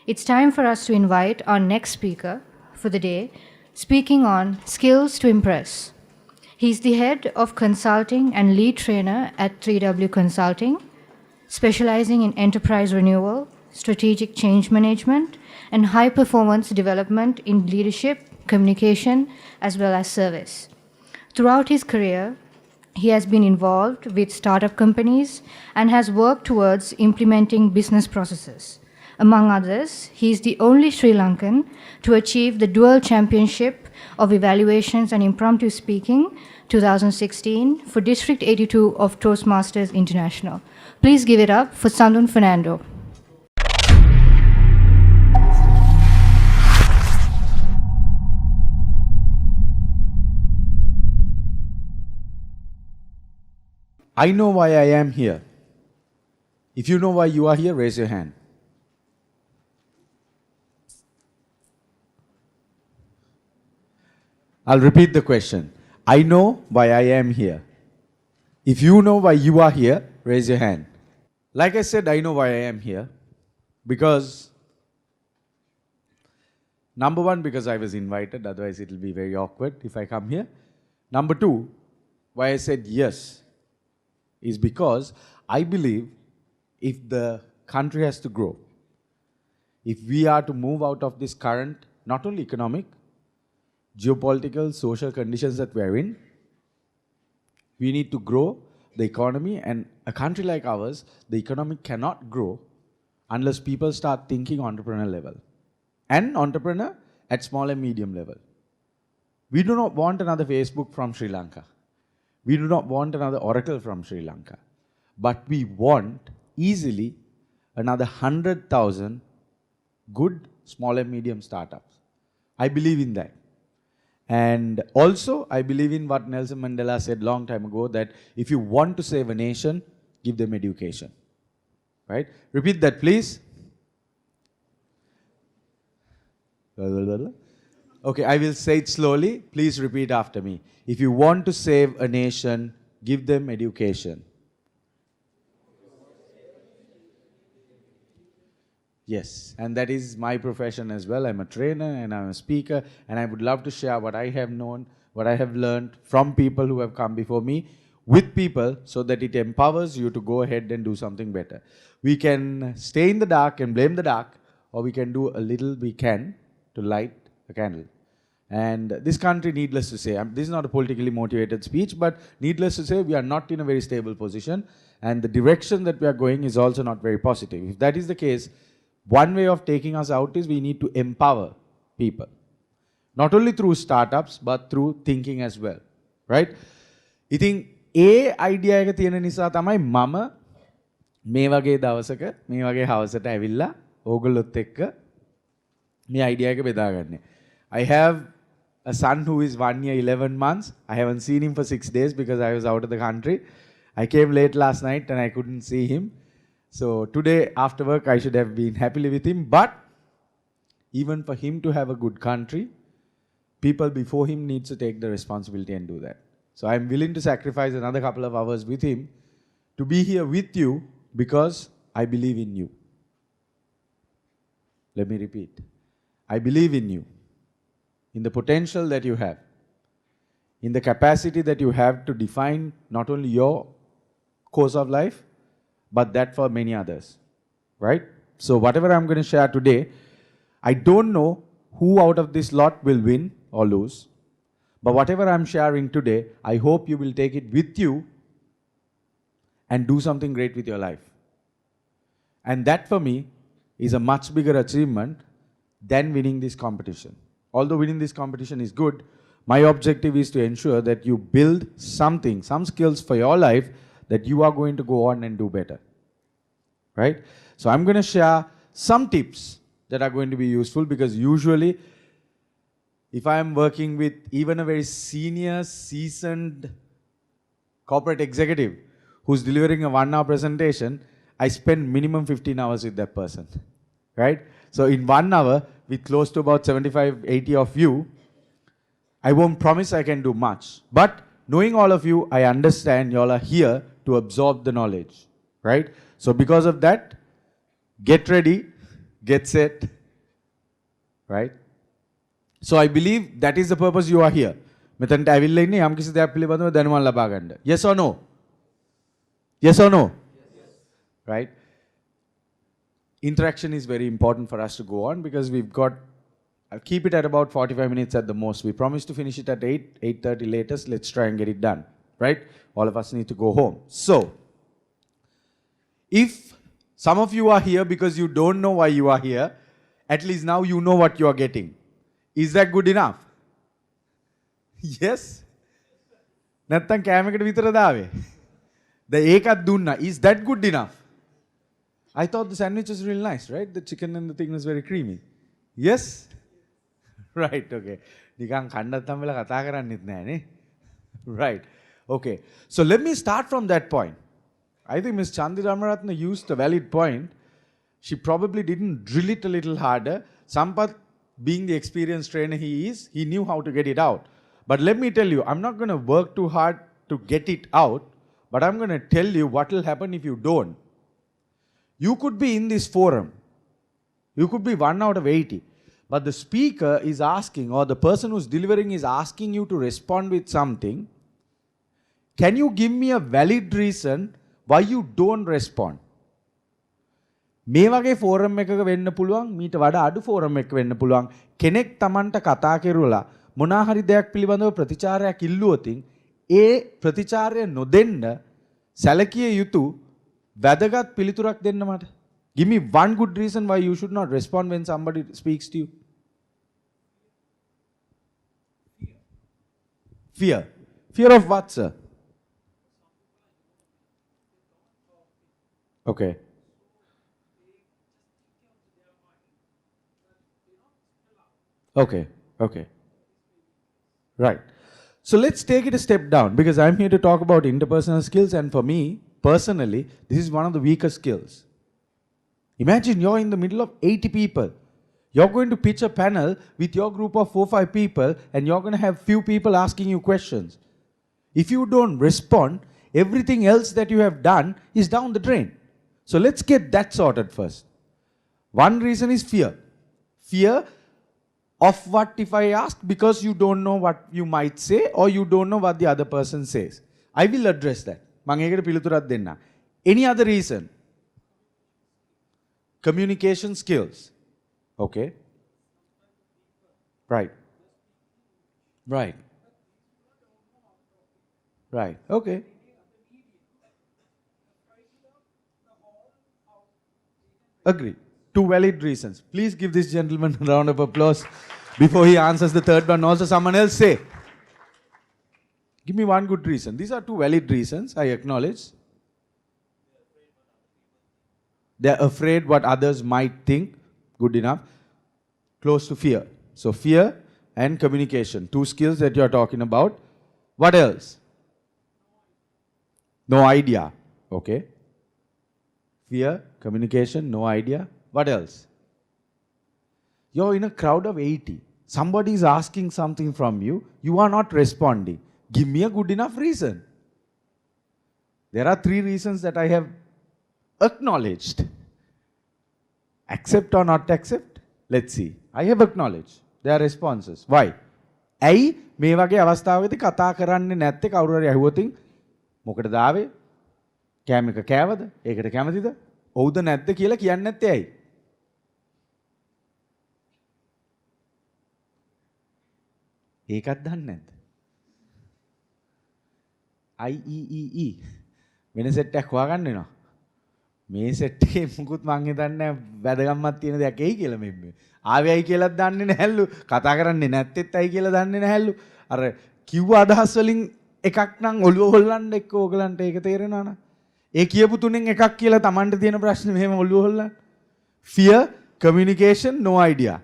It's time for us to invite our next speaker for the day, speaking on Skills to Impress. He's the head of consulting and lead trainer at 3W Consulting, specializing in enterprise renewal, strategic change management, and high performance development in leadership, communication, as well as service. Throughout his career, he has been involved with startup companies and has worked towards implementing business processes. Among others, he is the only Sri Lankan to achieve the dual championship of evaluations and impromptu speaking 2016 for District 82 of Toastmasters International. Please give it up for Sandun Fernando. I know why I am here. If you know why you are here, raise your hand. I'll repeat the question. I know why I am here. If you know why you are here, raise your hand. Like I said, I know why I am here. Because, number one, because I was invited, otherwise it will be very awkward if I come here. Number two, why I said yes is because I believe if the country has to grow, if we are to move out of this current, not only economic, geopolitical, social conditions that we're in, we need to grow the economy, and a country like ours, the economy cannot grow unless people start thinking entrepreneur level and entrepreneur at small and medium level. We do not want another Facebook from Sri Lanka. We do not want another Oracle from Sri Lanka. But we want easily another 100,000 good small and medium startups. I believe in that. And also, I believe in what Nelson Mandela said long time ago, that if you want to save a nation, give them education. Right? Repeat that, please. Okay, I will say it slowly. Please repeat after me. If you want to save a nation, give them education. Yes, and that is my profession as well. I'm a trainer and I'm a speaker, and I would love to share what I have known, what I have learned from people who have come before me with people, so that it empowers you to go ahead and do something better. We can stay in the dark and blame the dark, or we can do a little we can to light a candle. And this country, needless to say, this is not a politically motivated speech, but needless to say, we are not in a very stable position, and the direction that we are going is also not very positive. If that is the case, one way of taking us out is we need to empower people. Not only through startups, but through thinking as well. Right? ඉතින් ඒ idea එක තියෙන නිසා තමයි මම මේ වගේ දවසක මේ වගේ හවසට ඇවිල්ලා ඕගොල්ලොත් එක්ක මේ අයිඩියා එක බෙදාගන්නේ. I have a son who is 1 year 11 months. I haven't seen him for 6 days because I was out of the country. I came late last night and I couldn't see him. So today after work I should have been happily with him, but even for him to have a good country, people before him needs to take the responsibility and do that. So I'm willing to sacrifice another couple of hours with him to be here with you because I believe in you. Let me repeat. I believe in you, in the potential that you have, in the capacity that you have to define not only your course of life, but that for many others, right? So whatever I'm going to share today, I don't know who out of this lot will win or lose, but whatever I'm sharing today, I hope you will take it with you and do something great with your life. And that for me is a much bigger achievement than winning this competition. Although winning this competition is good, my objective is to ensure that you build something, some skills for your life that you are going to go on and do better, right? So I'm going to share some tips that are going to be useful, because usually if I am working with even a very senior, seasoned corporate executive who's delivering a 1 hour presentation, I spend minimum 15 hours with that person, right? So in 1 hour, with close to about 75, 80 of you, I won't promise I can do much. But knowing all of you, I understand you all are here to absorb the knowledge, right? So because of that, get ready, get set, right? So I believe that is the purpose you are here. මෙතනට ඇවිල්ලා ඉන්නේ යම් කිසි දෙයක් පිළිබඳව දැනුමක් ලබා ගන්න. Yes or no? Yes or no? Right? Interaction is very important for us to go on because we've got, I'll keep it at about 45 minutes at the most. We promised to finish it at 8:30 latest. Let's try and get it done, right? All of us need to go home. So, if some of you are here because you don't know why you are here, at least now you know what you are getting. Is that good enough? Yes? නැත්තම් කෑමකට විතර දාවේ. The ඒකත් දුන්නා. Is that good enough? I thought the sandwich was really nice, right? The chicken and the thing was very creamy. Yes? Right, okay. නිකන් කණ්ඩත් හම්බෙලා කතා කරන්නෙත් නෑ නේ. Right. Okay. So let me start from that point. I think Ms. Chandi Ramaratna used a valid point. She probably didn't drill it a little harder. Sampath, being the experienced trainer he is, he knew how to get it out. But let me tell you, I'm not going to work too hard to get it out, but I'm going to tell you what will happen if you don't. You could be in this forum. You could be 1 out of 80. But the speaker is asking, or the person who's delivering is asking you to respond with something. Can you give me a valid reason why you don't respond? මේ වගේ forum එකක වෙන්න පුළුවන්, මීට වඩා අඩු forum එකක වෙන්න පුළුවන්. කෙනෙක් Tamanට කතා කෙරුවලා මොනා හරි දෙයක් පිළිබඳව ප්‍රතිචාරයක් ඉල්ලුවොතින් ඒ ප්‍රතිචාරය නොදෙන්න සැලකිය යුතු වැදගත් පිළිතුරක් දෙන්න මට. Give me one good reason why you should not respond when somebody speaks to you. Fear. Fear of what, sir? Okay. Okay. Okay. Right. So let's take it a step down because I'm here to talk about interpersonal skills, and for me, personally, this is one of the weaker skills. Imagine you're in the middle of 80 people. You're going to pitch a panel with your group of 4-5 people, and you're going to have few people asking you questions. If you don't respond, everything else that you have done is down the drain. So let's get that sorted first. One reason is fear. Fear of what if I ask, because you don't know what you might say or you don't know what the other person says. I will address that. මම ඒකට පිළිතුරක් දෙන්න. Any other reason? Communication skills. Okay. Right. Right. Right. Okay. Agree. Two valid reasons. Please give this gentleman a round of applause before he answers the third one. Also, someone else say. Give me one good reason. These are two valid reasons, I acknowledge. They're afraid what others might think. Good enough. Close to fear. So fear and communication. Two skills that you're talking about. What else? No idea. Okay. Fear, communication, no idea. What else? You're in a crowd of 80. Somebody is asking something from you. You are not responding. Give me a good enough reason. There are 3 reasons that I have acknowledged. Accept or not accept? Let's see. I have acknowledged. There are responses. Why? ඇයි මේ වගේ අවස්ථාවකදී කතා කරන්නේ නැත්තේ කවුරු හරි අහුවොතින් මොකටද ආවේ? කෑම එක කෑවද? ඒකට කැමතිද? ඔව්ද නැද්ද කියලා කියන්නේ නැත්තේ ඇයි? ඒකත් දන්නේ නැද්ද? IEEE වෙන සෙට් එකක් හොයාගන්න වෙනවා. මේ සෙට් එකේ මුකුත් මං හිතන්නේ වැදගම්මක් තියෙන දෙයක් එයි කියලා මේ ආවේයි කියලාත් දන්නේ නැහැලු. කතා කරන්නේ නැත්තේත් ඇයි කියලා දන්නේ නැහැලු. අර කිව්ව අදහස් වලින් එකක් නම් ඔළුව හොල්ලන්න එක්ක ඕගලන්ට ඒක තේරෙනවා නේද? ඒ කියපු තුනෙන් එකක් කියලා Tamanට තියෙන ප්‍රශ්නේ මෙහෙම ඔළුව හොල්ලන්න. Fear, communication, no idea.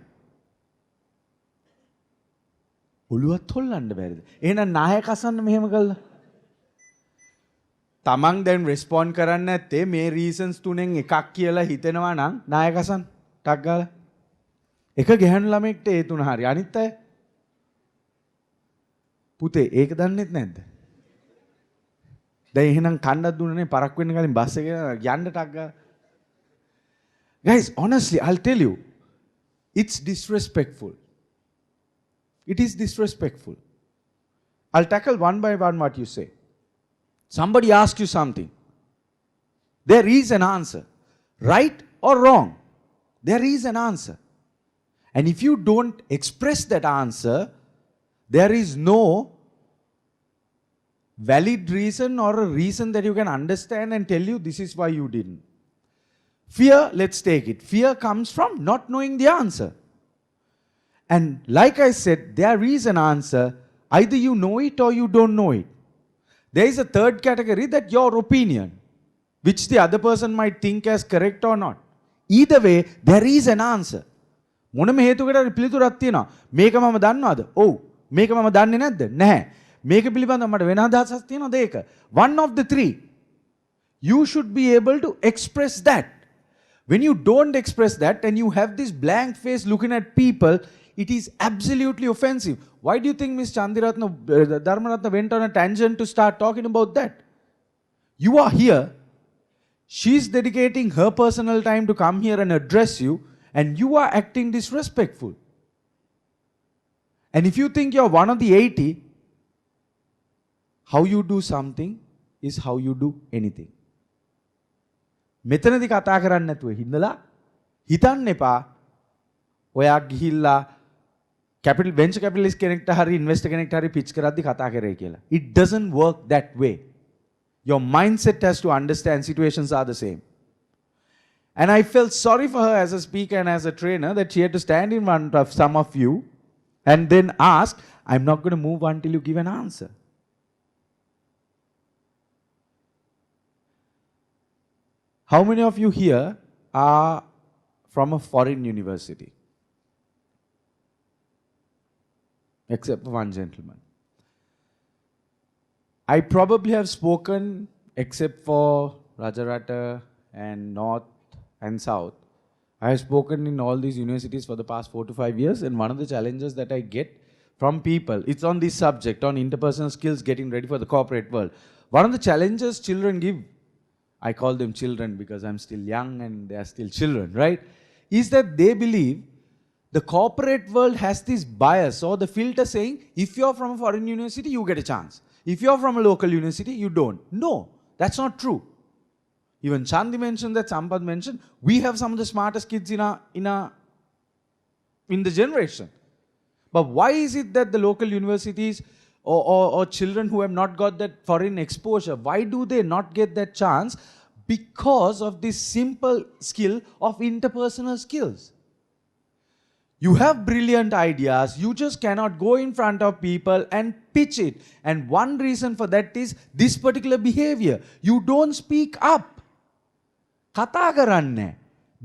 ඔළුවත් හොල්ලන්න බැරිද? එහෙනම් නායක අසන්න මෙහෙම කළා. තමන් දැන් රෙස්පොන්ඩ් කරන්නේ නැත්තේ මේ රීසන්ස් තුනෙන් එකක් කියලා හිතෙනවා නම් නායක අසන්න ටක් ගාලා. එක ගැහණු ළමෙක්ට ඒ තුන හරි අනිත් අය පුතේ ඒක දන්නෙත් නැද්ද? දැන් එහෙනම් කණ්ඩක් දුන්නනේ පරක් වෙන්න කලින් බස් එකේ යන්න ටක් ගාලා. Guys, honestly, I'll tell you, It's disrespectful. It is disrespectful. I'll tackle one by one what you say. Somebody asks you something. There is an answer. Right or wrong, there is an answer. And if you don't express that answer, there is no valid reason or a reason that you can understand and tell you this is why you didn't. Fear, let's take it. Fear comes from not knowing the answer. And like I said, there is an answer. Either you know it or you don't know it. There is a third category, that your opinion, which the other person might think as correct or not. Either way, there is an answer. මොනම හේතුවකට පිළිතුරක් තියෙනවා. මේක මම දන්නවද? ඔව්. මේක මම දන්නේ නැද්ද? නැහැ. මේක පිළිබඳව මට වෙන අදහසක් තියෙනවද? ඒක. One of the three. You should be able to express that. When you don't express that and you have this blank face looking at people, it is absolutely offensive. Why do you think Ms. Chandiratna Dharmaratna went on a tangent to start talking about that? You are here. She's dedicating her personal time to come here and address you, and you are acting disrespectful. And if you think you're one of the 80, how you do something is how you do anything. මෙතනදී කතා කරන්නේ නැතුව හිඳලා හිතන්න එපා ඔයා ගිහිල්ලා capital venture capitalist කෙනෙක්ට හරි investor කෙනෙක්ට හරි pitch කරද්දි කතා කරේ කියලා. It doesn't work that way. Your mindset has to understand situations are the same. And I felt sorry for her as a speaker and as a trainer that she had to stand in front of some of you and then ask, I'm not going to move until you give an answer. How many of you here are from a foreign university? Except for one gentleman. I probably have spoken, except for Rajarata and North and South, I have spoken in all these universities for the past 4 to 5 years, and one of the challenges that I get from people, it's on this subject, on interpersonal skills, getting ready for the corporate world. One of the challenges children give, I call them children because I'm still young and they are still children, right? Is that they believe the corporate world has this bias or the filter saying, if you're from a foreign university, you get a chance. If you're from a local university, you don't. No, that's not true. Even Chandi mentioned that, Sampath mentioned, we have some of the smartest kids in the generation. But why is it that the local universities or children who have not got that foreign exposure, why do they not get that chance? Because of this simple skill of interpersonal skills. You have brilliant ideas, you just cannot go in front of people and pitch it. And one reason for that is this particular behavior. You don't speak up. කතා කරන්නේ.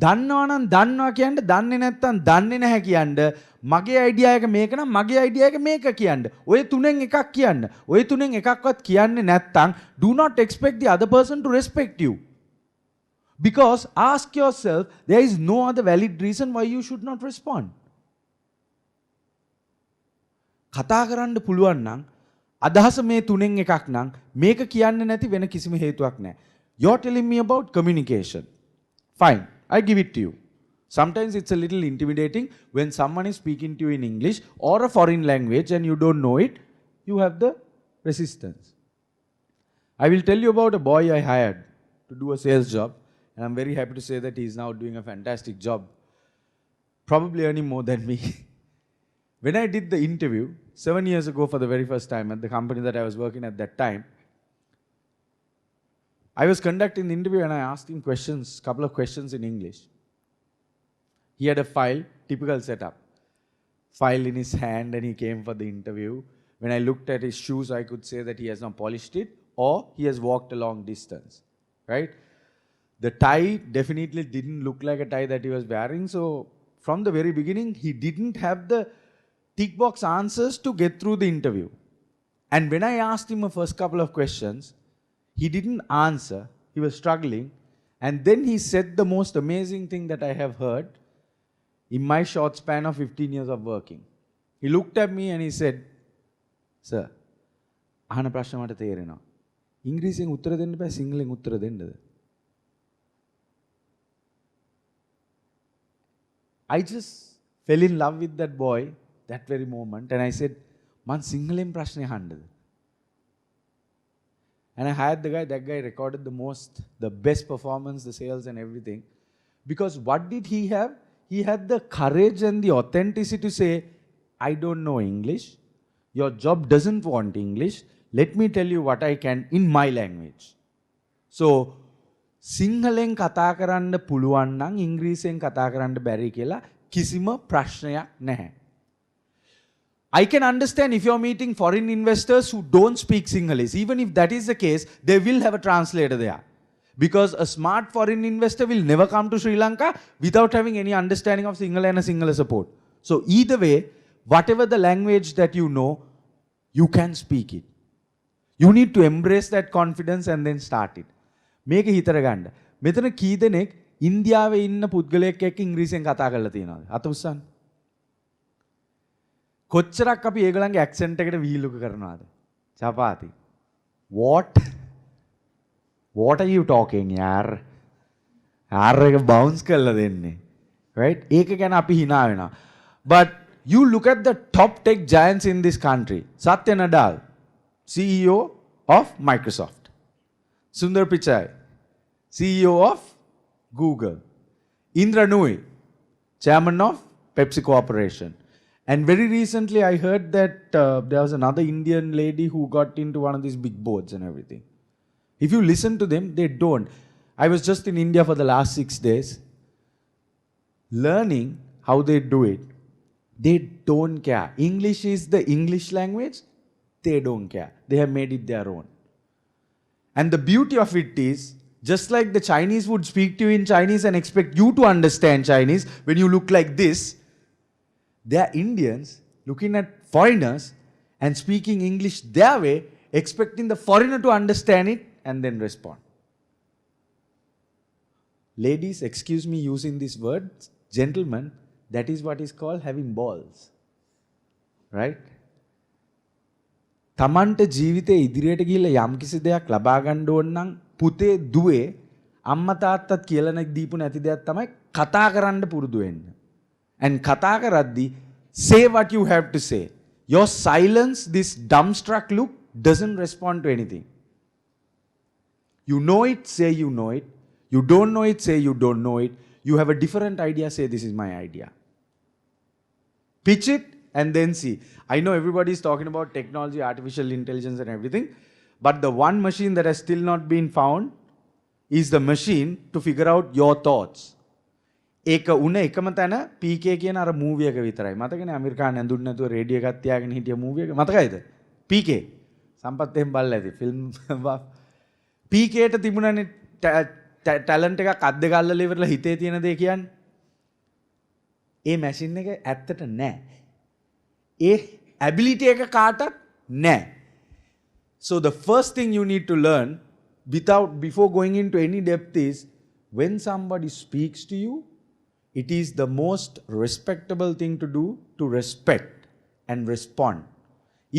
දන්නවා නම් දන්නවා කියන්න, දන්නේ නැත්නම් දන්නේ නැහැ කියන්න. මගේ අයිඩියා එක මේක නම් මගේ අයිඩියා එක මේක කියන්න. ඔය තුනෙන් එකක් කියන්න. ඔය තුනෙන් එකක්වත් කියන්නේ නැත්නම් do not expect the other person to respect you. Because ask yourself, there is no other valid reason why you should not respond. කතා කරන්න පුළුවන් නම් අදහස මේ තුනෙන් එකක් නම් මේක කියන්න නැති වෙන කිසිම හේතුවක් නැහැ. You're telling me about communication. Fine, I give it to you. Sometimes it's a little intimidating when someone is speaking to you in English or a foreign language and you don't know it, you have the resistance. I will tell you about a boy I hired to do a sales job, and I'm very happy to say that he's now doing a fantastic job, probably earning more than me. When I did the interview 7 years ago for the very first time at the company that I was working at that time, I was conducting the interview and I asked him questions, couple of questions in English. He had a file, typical setup. File in his hand and he came for the interview. When I looked at his shoes, I could say that he has not polished it or he has walked a long distance, right? The tie definitely didn't look like a tie that he was wearing. So from the very beginning, he didn't have the tick box answers to get through the interview. And when I asked him the first couple of questions, he didn't answer. He was struggling. And then he said the most amazing thing that I have heard in my short span of 15 years of working. He looked at me and he said, Sir, අහන ප්‍රශ්න මට තේරෙනවා. ඉංග්‍රීසියෙන් උත්තර දෙන්න බෑ, සිංහලෙන් උත්තර දෙන්නද? I just fell in love with that boy that very moment, and I said, "Man, Sinhalen prashne handada." And I hired the guy. That guy recorded the best performance, the sales and everything. Because what did he have? He had the courage and the authenticity to say, "I don't know English. Your job doesn't want English. Let me tell you what I can in my language." So, සිංහලෙන් කතා කරන්න පුළුවන් නම් ඉංග්‍රීසියෙන් කතා කරන්න බැරි කියලා කිසිම ප්‍රශ්නයක් නැහැ. I can understand if you're meeting foreign investors who don't speak Sinhalese. Even if that is the case, they will have a translator there. Because a smart foreign investor will never come to Sri Lanka without having any understanding of Sinhala and a Sinhala support. So either way, whatever the language that you know, you can speak it. You need to embrace that confidence and then start it. මේක හිතර ගන්න. මෙතන කී දෙනෙක් ඉන්දියාවේ ඉන්න පුද්ගලයෙක් එක්ක ඉංග්‍රීසියෙන් කතා කරලා තියෙනවද? අත උස්සන්න. කොච්චරක් අපි ඒගොල්ලන්ගේ ඇක්සන්ට් එකට වීලුක කරනවද? චපාති. What are you talking yaar? yaar එක bounce කරලා දෙන්නේ. Right? ඒක ගැන අපි hina වෙනවා. But you look at the top tech giants in this country. Satya Nadella, CEO of Microsoft. Sundar Pichai, CEO of Google. Indra Nooyi, Chairman of Pepsi Corporation. And very recently I heard that there was another Indian lady who got into one of these big boards and everything. If you listen to them, they don't. I was just in India for the last 6 days, learning how they do it. They don't care. English is the English language. They don't care. They have made it their own. And the beauty of it is, just like the Chinese would speak to you in Chinese and expect you to understand Chinese when you look like this, they are Indians looking at foreigners and speaking English their way, expecting the foreigner to understand it and then respond. Ladies, excuse me using these words. Gentlemen, that is what is called having balls. Right? තමන්ට ජීවිතේ ඉදිරියට ගිහිල්ලා යම්කිසි දෙයක් ලබා ගන්න ඕන නම් පුතේ දුවේ අම්මා තාත්තත් කියලා නැක් දීපු නැති දෙයක් තමයි කතා කරන්න පුරුදු වෙන්න. And කතා කරද්දී say what you have to say. Your silence, this dumbstruck look, doesn't respond to anything. You know it, say you know it. You don't know it, say you don't know it. You have a different idea, say this is my idea. Pitch it and then see. I know everybody is talking about technology, artificial intelligence and everything, but the one machine that has still not been found is the machine to figure out your thoughts. ඒක උන එකම තැන PK කියන අර movie එක විතරයි. මතකනේ ඇමරිකානු ඇඳුම් නැතුව රේඩියෝ එකක් තියාගෙන හිටිය මූවි එක මතකයිද? PK. සම්පත් එහෙම බලලා ඇති ෆිල්ම් PK ට තිබුණනේ ටැලන්ට් එකක් අත් දෙක අල්ලලා ඉවරලා හිතේ තියෙන දේ කියන්නේ. ඒ මැෂින් එක ඇත්තට නැහැ. ඒ ability එක කාටත් නැහැ. So the first thing you need to learn before going into any depth is, when somebody speaks to you, it is the most respectable thing to do to respect and respond.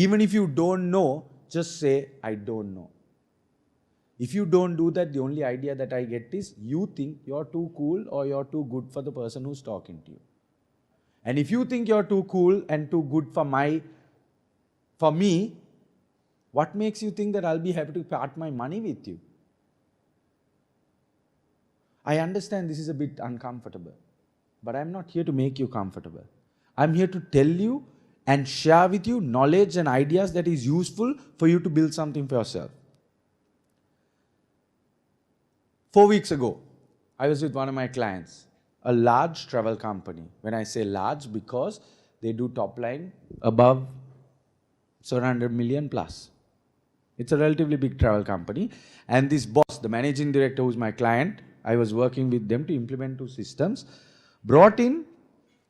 Even if you don't know, just say, I don't know. If you don't do that, the only idea that I get is you think you're too cool or you're too good for the person who's talking to you. And if you think you're too cool and too good for me, what makes you think that I'll be happy to part my money with you? I understand this is a bit uncomfortable, but I'm not here to make you comfortable. I'm here to tell you and share with you knowledge and ideas that is useful for you to build something for yourself. 4 weeks ago, I was with one of my clients, a large travel company. When I say large, because they do top line above 700 million plus. It's a relatively big travel company. And this boss, the managing director who's my client, I was working with them to implement 2 systems, brought in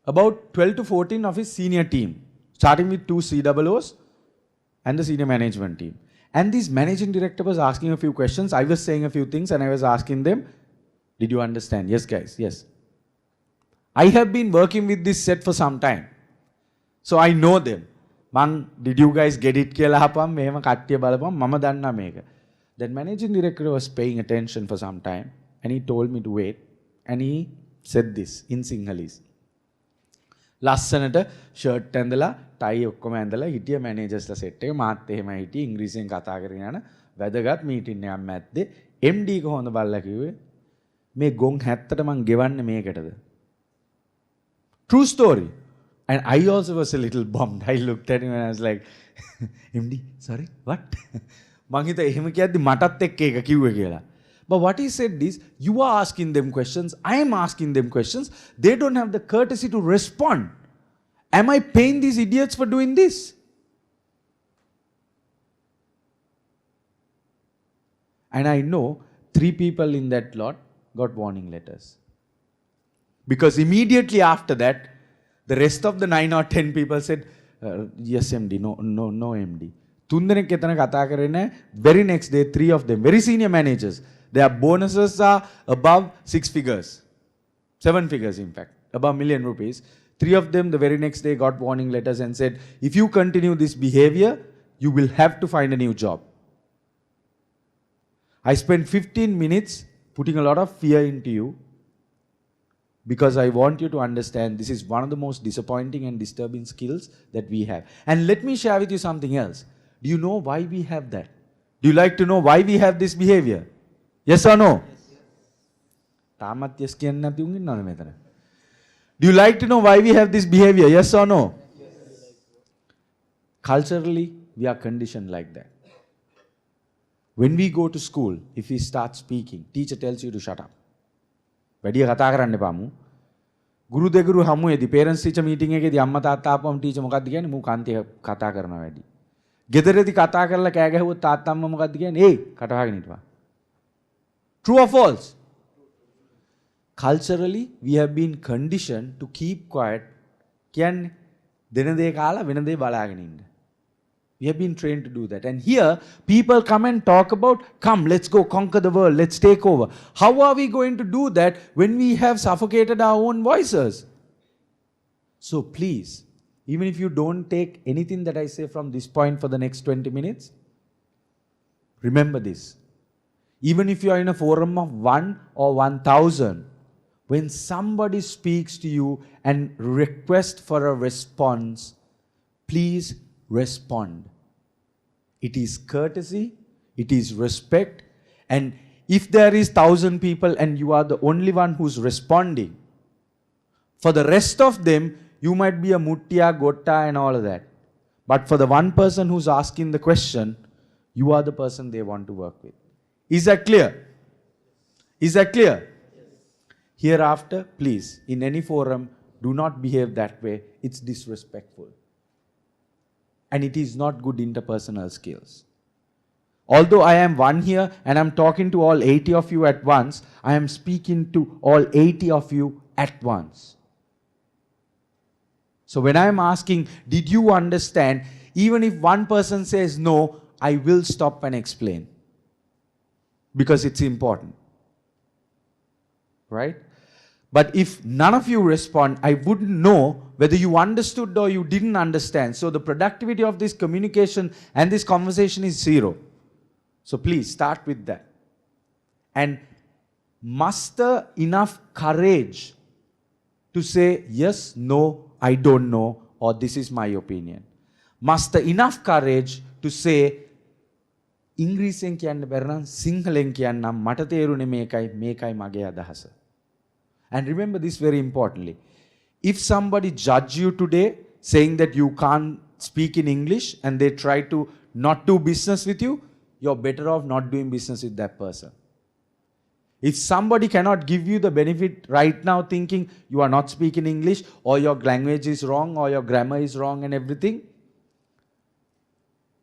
about 12 to 14 of his senior team, starting with 2 COOs and the senior management team. And this managing director was asking a few questions. I was saying a few things and I was asking them, did you understand? Yes, guys, yes. I have been working with this set for some time. So I know them. Did you guys get it? Mama danna meka. That managing director was paying attention for some time and he told me to wait and he said this in Sinhalese. ලස්සනට shirt ඇඳලා ටයි ඔක්කොම ඇඳලා හිටිය මැනේජර්ස්ලා set එක මාත් එහෙමයි හිටියේ ඉංග්‍රීසියෙන් කතා කරගෙන යන වැදගත් මීටින් එකක් මැද්දේ MD කොහොමද බල්ලා කිව්වේ මේ ගොන් 70ට මං ගෙවන්නේ මේකටද true story and I also was a little bummed I looked at him and I was like MD sorry what මං හිතා එහෙම කියද්දි මටත් එක්ක ඒක කිව්වේ කියලා but what he said is you are asking them questions I am asking them questions they don't have the courtesy to respond am I paying these idiots for doing this and I know 3 people in that lot got warning letters because immediately after that the rest of the 9 or 10 people said yes MD no MD තුන්දෙනෙක් එතන කතා කරේ නැහැ very next day 3 of them very senior managers their bonuses are above 6 figures 7 figures in fact above million rupees 3 of them the very next day got warning letters and said if you continue this behavior you will have to find a new job I spent 15 minutes putting a lot of fear into you because I want you to understand this is one of the most disappointing and disturbing skills that we have. And let me share with you something else. Do you know why we have that? Do you like to know why we have this behavior? Yes or no? තාමත් yes කියන්නේ නැති උන් ඉන්නවනේ මෙතන. Do you like to know why we have this behavior? Yes or no? Culturally, we are conditioned like that. When we go to school, if we start speaking, teacher tells you to shut up. වැඩිය කතා කරන්න එපාමු. ගුරු දෙගුරු හමුවේදී parents teacher meeting එකේදී අම්මා තාත්තා ආපුවම teacher මොකද්ද කියන්නේ? මූ කාන්තිය කතා කරනවා වැඩි. ගෙදරදී කතා කරලා කෑ ගැහුවොත් තාත්තා අම්මා මොකද්ද කියන්නේ? ඒයි කටවහගෙන හිටපන්. True or false? Culturally, we have been conditioned to keep quiet. කියන්නේ දෙන දේ කාලා වෙන දේ බලාගෙන ඉන්න. We have been trained to do that. And here, people come and talk about, come, let's go conquer the world, let's take over. How are we going to do that when we have suffocated our own voices? So please, even if you don't take anything that I say from this point for the next 20 minutes, remember this. Even if you are in a forum of 1 or 1,000, when somebody speaks to you and requests for a response, please respond. It is courtesy, it is respect, and if there is 1,000 people and you are the only one who's responding, for the rest of them, you might be a muttiya, gotta and all of that. But for the one person who's asking the question, you are the person they want to work with. Is that clear? Is that clear? Hereafter, please, in any forum, do not behave that way. It's disrespectful. And it is not good interpersonal skills. Although I am one here and I'm talking to all 80 of you at once, I am speaking to all 80 of you at once. So when I am asking, did you understand? Even if one person says no, I will stop and explain. Because it's important. Right? But if none of you respond, I wouldn't know whether you understood or you didn't understand. So the productivity of this communication and this conversation is 0. So please start with that. And muster enough courage to say yes, no, I don't know, or this is my opinion. Muster enough courage to say ඉංග්‍රීසියෙන් කියන්න බැර නම් සිංහලෙන් කියන්නම් මට තේරුනේ මේකයි මගේ අදහස. And remember this very importantly. If somebody judge you today saying that you can't speak in English and they try to not do business with you, you're better off not doing business with that person. If somebody cannot give you the benefit right now thinking you are not speaking English or your language is wrong or your grammar is wrong and everything,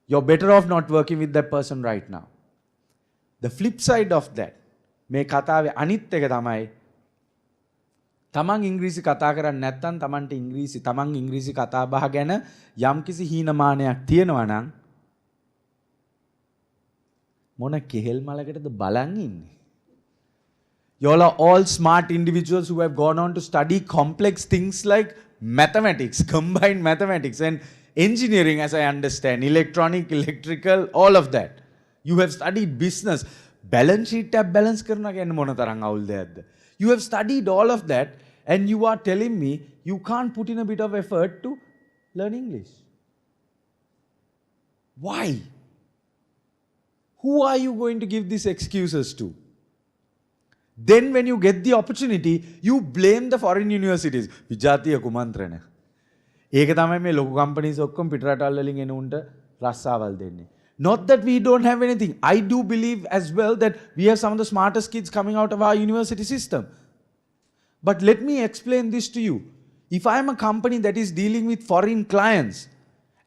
you're better off not working with that person right now. The flip side of that, මේ කතාවේ අනිත් එක තමයි තමන් ඉංග්‍රීසි කතා කරන්නේ නැත්නම් තමන්ට තමන් ඉංග්‍රීසි කතා බහ ගැන යම්කිසි හීනමානයක් තියෙනවා නම් මොන කෙහෙල් මලකටද බලන් ඉන්නේ? You all are all smart individuals who have gone on to study complex things like mathematics, combined mathematics and engineering as I understand, electronic, electrical, all of that. You have studied business. Balance sheet tab balance කරනවා කියන්නේ මොන තරම් අවුල් දෙයක්ද? You have studied all of that and you are telling me you can't put in a bit of effort to learn English. Why? Who are you going to give these excuses to? Then when you get the opportunity, you blame the foreign universities. විජාතිය කුමන්ත්‍රණ. ඒක තමයි මේ ලොකු companies ඔක්කොම පිටරටවල් වලින් එන උන්ට රස්සාවල් දෙන්නේ. Not that we don't have anything. I do believe as well that we have some of the smartest kids coming out of our university system. But let me explain this to you. If I am a company that is dealing with foreign clients,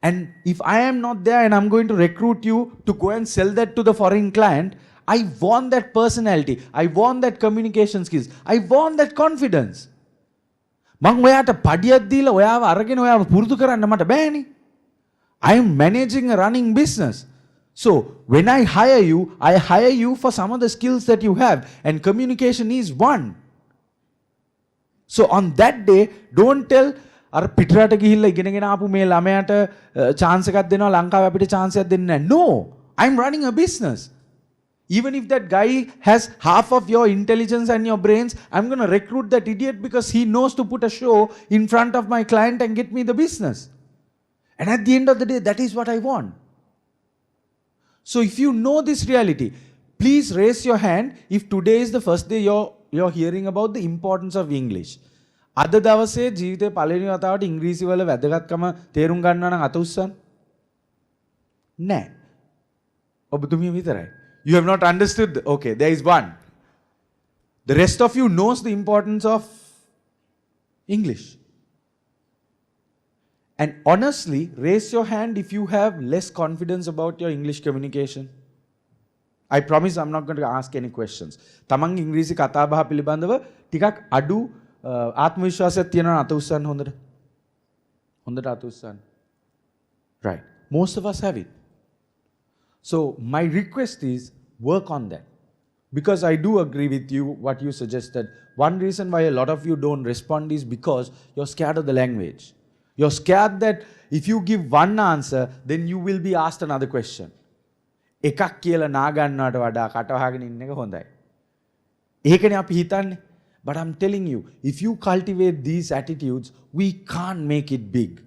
and if I am not there and I'm going to recruit you to go and sell that to the foreign client, I want that personality. I want that communication skills. I want that confidence. මං ඔයාට පඩියක් දීලා ඔයාව අරගෙන ඔයාව පුරුදු කරන්න මට බෑනේ. I am managing a running business. So when I hire you for some of the skills that you have, and communication is one. So on that day, don't tell අර පිටරට ගිහිල්ලා ඉගෙනගෙන ආපු මේ ළමයාට chance එකක් දෙනවා ලංකාවේ අපිට chance එකක් දෙන්නේ නැහැ. No, I'm running a business. Even if that guy has half of your intelligence and your brains, I'm going to recruit that idiot because he knows to put a show in front of my client and get me the business. And at the end of the day, that is what I want. So if you know this reality, please raise your hand if today is the first day you're hearing about the importance of English. අද දවසේ ජීවිතේ පළවෙනි වතාවට ඉංග්‍රීසි වල වැදගත්කම තේරුම් ගන්නවා නම් අත උස්සන්න. නෑ. ඔබතුමිය විතරයි. You have not understood. Okay, there is one. The rest of you knows the importance of English. And honestly, raise your hand if you have less confidence about your English communication. I promise I'm not going to ask any questions. තමන් ඉංග්‍රීසි කතා බහ පිළිබඳව ටිකක් අඩු ආත්ම විශ්වාසයක් තියෙනවා අත උස්සන්න හොඳට. හොඳට අත උස්සන්න. Right. Most of us have it. So my request is work on that. Because I do agree with you what you suggested. One reason why a lot of you don't respond is because you're scared of the language. You're scared that if you give one answer, then you will be asked another question. එකක් කියලා නාගන්නවට වඩා කට වහගෙන ඉන්න එක හොඳයි. ඒකනේ අපි හිතන්නේ. But I'm telling you, if you cultivate these attitudes, we can't make it big.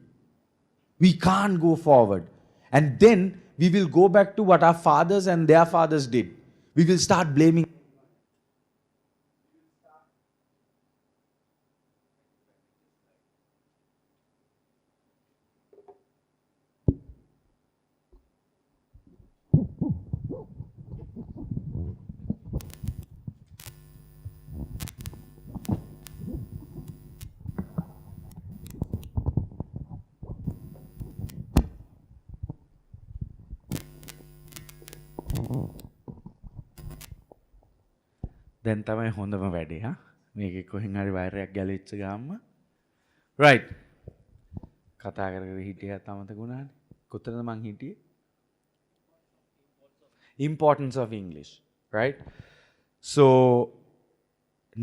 We can't go forward. And then we will go back to what our fathers and their fathers did. We will start blaming. දැන් තමයි හොඳම වැඩේ හා මේකේ කොහෙන් හරි වයරයක් ගැලවිච්ච ගාම්ම right කතා කර කර හිටියත් අමතක වුණානේ කොතනද මං හිටියේ importance of English right so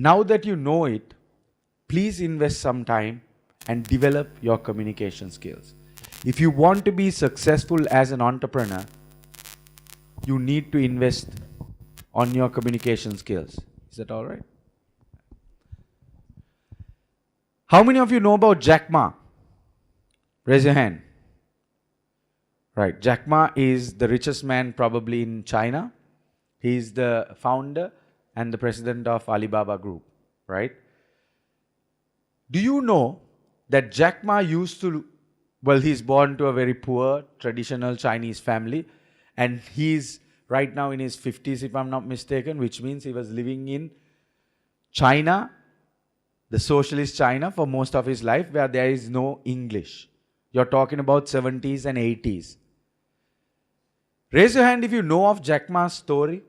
now that you know it please invest some time and develop your communication skills if you want to be successful as an entrepreneur you need to invest on your communication skills. Is that all right? How many of you know about Jack Ma? Raise your hand. Right. Jack Ma is the richest man probably in China. He is the founder and the president of Alibaba Group. Right? Do you know that Jack Ma used to, well, he's born to a very poor, traditional Chinese family. And he's right now in his 50s, if I'm not mistaken, which means he was living in China, the socialist China, for most of his life, where there is no English. You're talking about 70s and 80s. Raise your hand if you know of Jack Ma's story.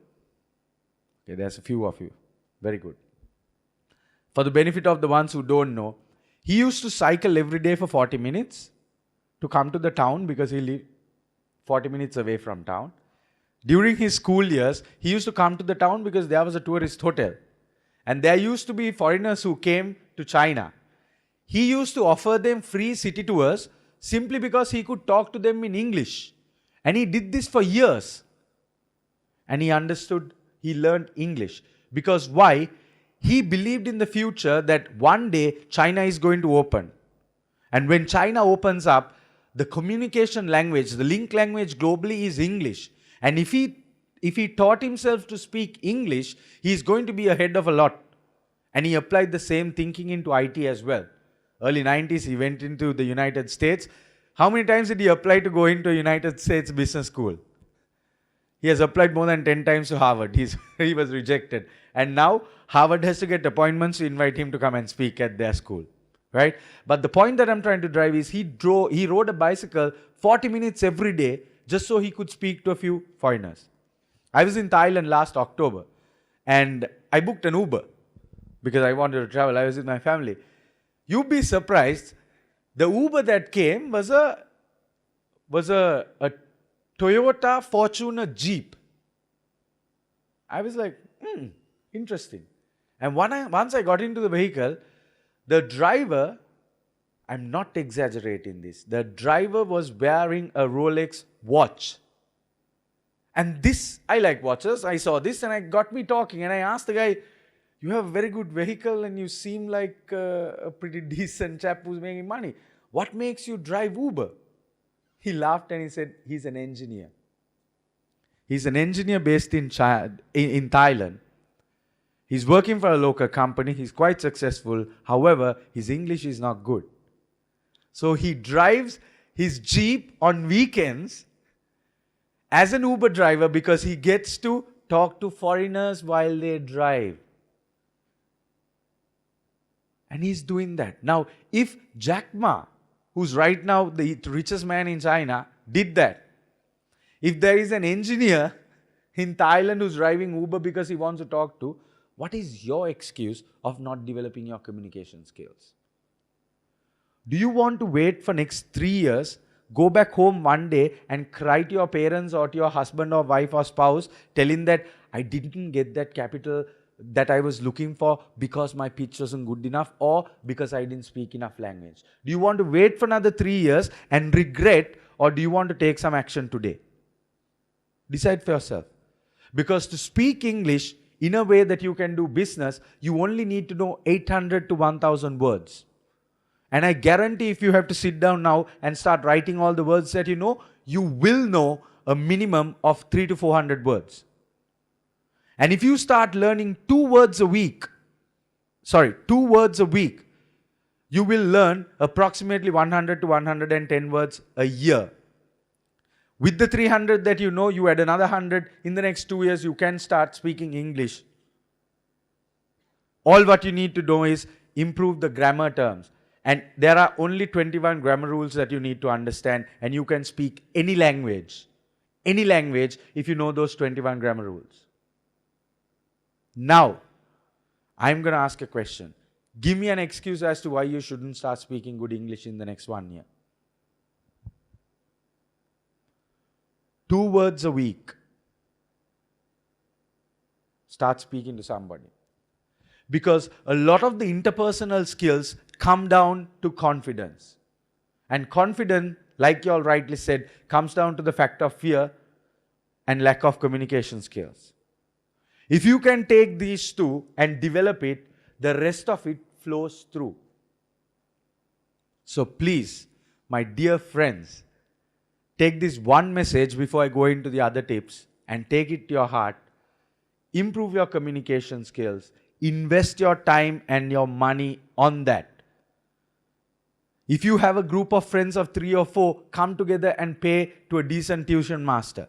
Okay, there's a few of you. Very good. For the benefit of the ones who don't know, he used to cycle every day for 40 minutes to come to the town because he lived 40 minutes away from town. During his school years, he used to come to the town because there was a tourist hotel. And there used to be foreigners who came to China. He used to offer them free city tours simply because he could talk to them in English. And he did this for years. And he understood, he learned English. Because why? He believed in the future that one day China is going to open. And when China opens up, the communication language, the link language globally is English. And if he taught himself to speak English, he is going to be ahead of a lot. And he applied the same thinking into IT as well. Early 90s, he went into the United States. How many times did he apply to go into a United States business school? He has applied more than 10 times to Harvard. He was rejected. And now Harvard has to get appointments to invite him to come and speak at their school. Right? But the point that I'm trying to drive is he rode a bicycle 40 minutes every day just so he could speak to a few foreigners. I was in Thailand last October and I booked an Uber because I wanted to travel. I was with my family. You'd be surprised. The Uber that came was a Toyota Fortuner Jeep. I was like, interesting. And once I got into the vehicle, the driver, I'm not exaggerating this, the driver was wearing a Rolex watch. And this, I like watches. I saw this and it got me talking. And I asked the guy, you have a very good vehicle and you seem like a pretty decent chap who's making money. What makes you drive Uber? He laughed and he said, he's an engineer. He's an engineer based in Thailand. He's working for a local company. He's quite successful. However, his English is not good. So he drives his Jeep on weekends as an Uber driver because he gets to talk to foreigners while they drive. And he's doing that. Now, if Jack Ma, who's right now the richest man in China, did that, if there is an engineer in Thailand who's driving Uber because he wants to talk to, what is your excuse of not developing your communication skills? Do you want to wait for next 3 years, go back home one day and cry to your parents or to your husband or wife or spouse telling that I didn't get that capital that I was looking for because my pitch wasn't good enough or because I didn't speak enough language? Do you want to wait for another 3 years and regret, or do you want to take some action today? Decide for yourself. Because to speak English in a way that you can do business, you only need to know 800 to 1000 words. And I guarantee if you have to sit down now and start writing all the words that you will know a minimum of 300 to 400 words. And if you start learning 2 words a week, you will learn approximately 100 to 110 words a year. With the 300 that you add another 100. In the next 2 years, you can start speaking English. All what you need to do is improve the grammar terms. And there are only 21 grammar rules that you need to understand. And you can speak any language if you know those 21 grammar rules. Now, I'm going to ask a question. Give me an excuse as to why you shouldn't start speaking good English in the next 1 year. 2 words a week. Start speaking to somebody. Because a lot of the interpersonal skills come down to confidence. And confidence, like you all rightly said, comes down to the factor of fear and lack of communication skills. If you can take these two and develop it, the rest of it flows through. So please, my dear friends, take this one message before I go into the other tips and take it to your heart. Improve your communication skills. Invest your time and your money on that. If you have a group of friends of 3 or 4, come together and pay to a decent tuition master.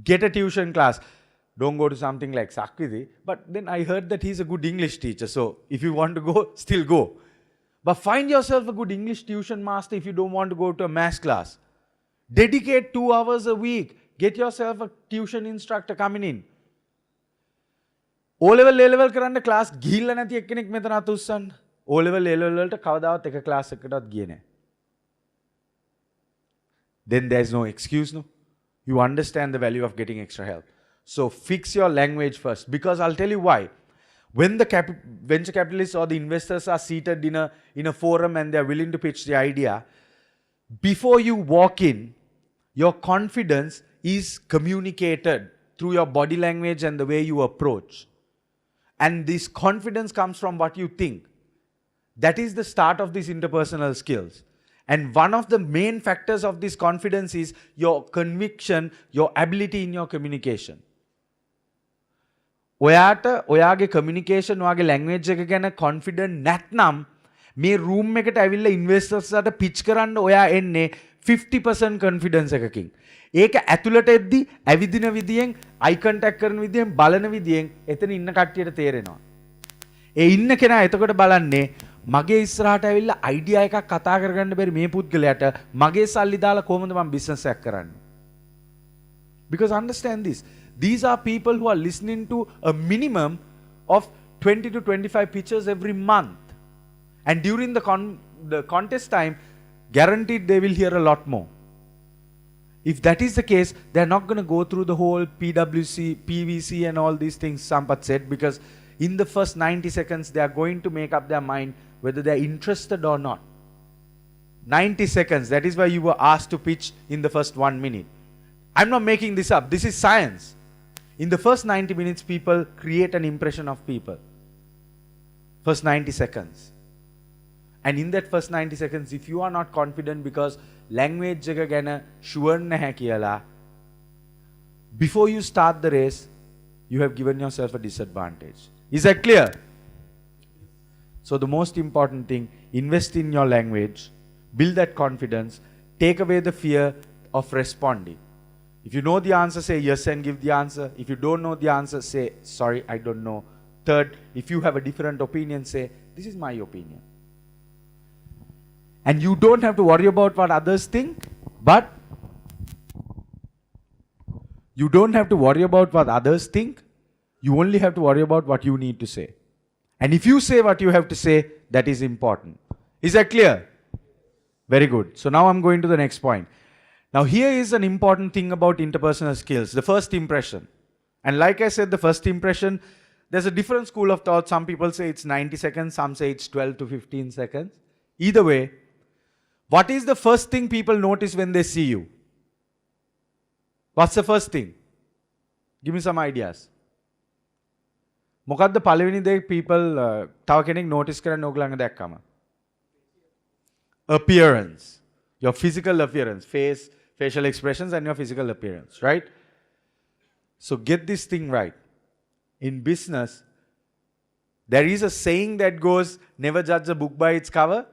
Get a tuition class. Don't go to something like Sakriti. But then I heard that he's a good English teacher. So if you want to go, still go. But find yourself a good English tuition master if you don't want to go to a maths class. Dedicate 2 hours a week. Get yourself a tuition instructor coming in. O-level, A-level කරන්න class ගිහිල්ලා නැති එක්කෙනෙක් මෙතන අත උස්සන්න. O-level, A-level වලට කවදාවත් එක class එකකටවත් ගියේ නැහැ. Then there's no excuse, no? You understand the value of getting extra help. So fix your language first, because I'll tell you why. When the venture capitalists or the investors are seated in a forum and they're willing to pitch the idea, before you walk in, your confidence is communicated through your body language and the way you approach. And this confidence comes from what you think. That is the start of these interpersonal skills. And one of the main factors of this confidence is your conviction, your ability in your communication. ඔයාට ඔයාගේ communication ඔයාගේ language එක ගැන කොන්ෆිඩන්ට් නැත්නම් මේ room එකට ඇවිල්ලා ඉන්වෙස්ටර්ස්ලාට pitch කරන්න ඔයා එන්නේ 50% confidence එකකින්. ඒක ඇතුළට එද්දි ඇවිදින විදියෙන්, අයි කන්ටැක්ට් කරන විදියෙන්, බලන විදියෙන් එතන ඉන්න කට්ටියට තේරෙනවා. ඒ ඉන්න කෙනා එතකොට බලන්නේ මගේ ඉස්සරහට ඇවිල්ලා අයිඩියා එකක් කතා කරගන්න බැරි මේ පුද්ගලයාට මගේ සල්ලි දාලා කොහොමද මම බිස්නස් එකක් කරන්නේ? Because understand this. These are people who are listening to a minimum of 20 to 25 pitches every month. And during the contest time, guaranteed they will hear a lot more. If that is the case, they're not going to go through the whole PWC, PVC and all these things Sampath said, because in the first 90 seconds, they are going to make up their mind whether they're interested or not. 90 seconds, that is why you were asked to pitch in the first 1 minute. I'm not making this up, this is science. In the first 90 minutes, people create an impression of people. First 90 seconds. And in that first 90 seconds, if you are not confident because language එක ගැන sure නැහැ කියලා, before you start the race, you have given yourself a disadvantage. Is that clear? So the most important thing, invest in your language, build that confidence, take away the fear of responding. If you know the answer, say yes and give the answer. If you don't know the answer, say, sorry, I don't know. Third, if you have a different opinion, say, this is my opinion. And you don't have to worry about what others think, but you don't have to worry about what others think. You only have to worry about what you need to say. And if you say what you have to say, that is important. Is that clear? Very good. So now I'm going to the next point. Now here is an important thing about interpersonal skills, the first impression. And like I said, the first impression, there's a different school of thought. Some people say it's 90 seconds, some say it's 12 to 15 seconds. Either way, what is the first thing people notice when they see you? What's the first thing? Give me some ideas. මොකද්ද පළවෙනි දේ people තව කෙනෙක් notice කරන්න ඕගලංග දැක්කම? Appearance. Your physical appearance, face, facial expressions and your physical appearance, right? So get this thing right. In business, there is a saying that goes, never judge a book by its cover.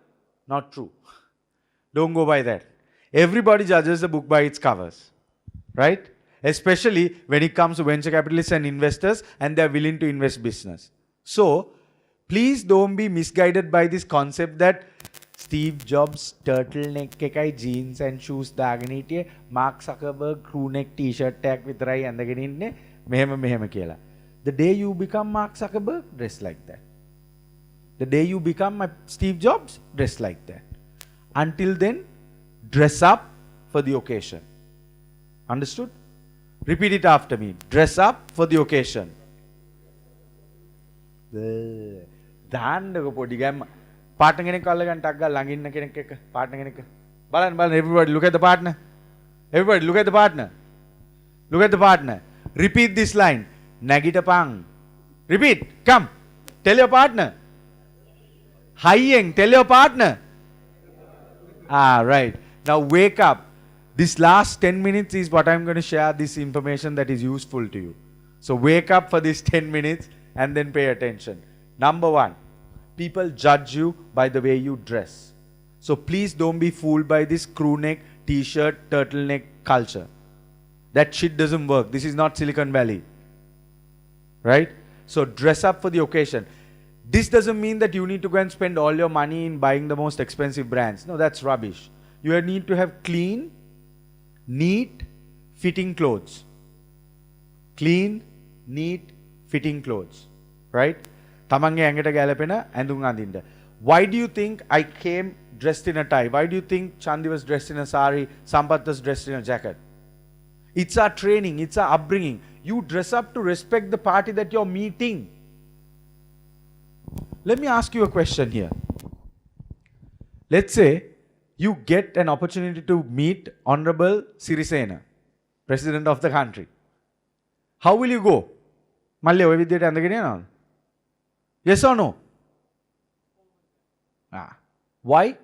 Not true. Don't go by that. Everybody judges the book by its covers, right? Especially when it comes to venture capitalists and investors and they're willing to invest business. So, please don't be misguided by this concept that Steve Jobs turtleneck එකයි jeans and shoes දාගෙන හිටියේ, Mark Zuckerberg crew neck t-shirt එකක් විතරයි ඇඳගෙන ඉන්නේ මෙහෙම කියලා. The day you become Mark Zuckerberg, dress like that. The day you become Steve Jobs, dress like that. Until then, dress up for the occasion. Understood? Repeat it after me. Dress up for the occasion. දාන්නකො පොඩි ගැම්ම. partner කෙනෙක් අල්ලගන්න ටක් ගාලා ළඟ ඉන්න කෙනෙක් එක්ක partner කෙනෙක්. බලන්න everybody look at the partner. Everybody look at the partner. Look at the partner. Repeat this line. නැගිටපන්. Repeat. Come. Tell your partner. හයියෙන් tell your partner. Right. Now wake up. This last 10 minutes is what I'm going to share this information that is useful to you. So wake up for these 10 minutes and then pay attention. Number one, people judge you by the way you dress. So please don't be fooled by this crew neck, t-shirt, turtleneck culture. That shit doesn't work. This is not Silicon Valley. Right? So dress up for the occasion. This doesn't mean that you need to go and spend all your money in buying the most expensive brands. No, that's rubbish. You need to have clean, neat, fitting clothes. Clean, neat, fitting clothes. Right? තමන්ගේ ඇඟට ගැලපෙන ඇඳුම් අඳින්න. Why do you think I came dressed in a tie? Why do you think Chandi was dressed in a sari, Sampath was dressed in a jacket? It's our training, it's our upbringing. You dress up to respect the party that you're meeting. Let me ask you a question here. Let's say you get an opportunity to meet Honorable Sirisena, President of the country. How will you go? මල්ලේ ඔය විදියට ඇඳගෙන යනවද? Yes or no? Why?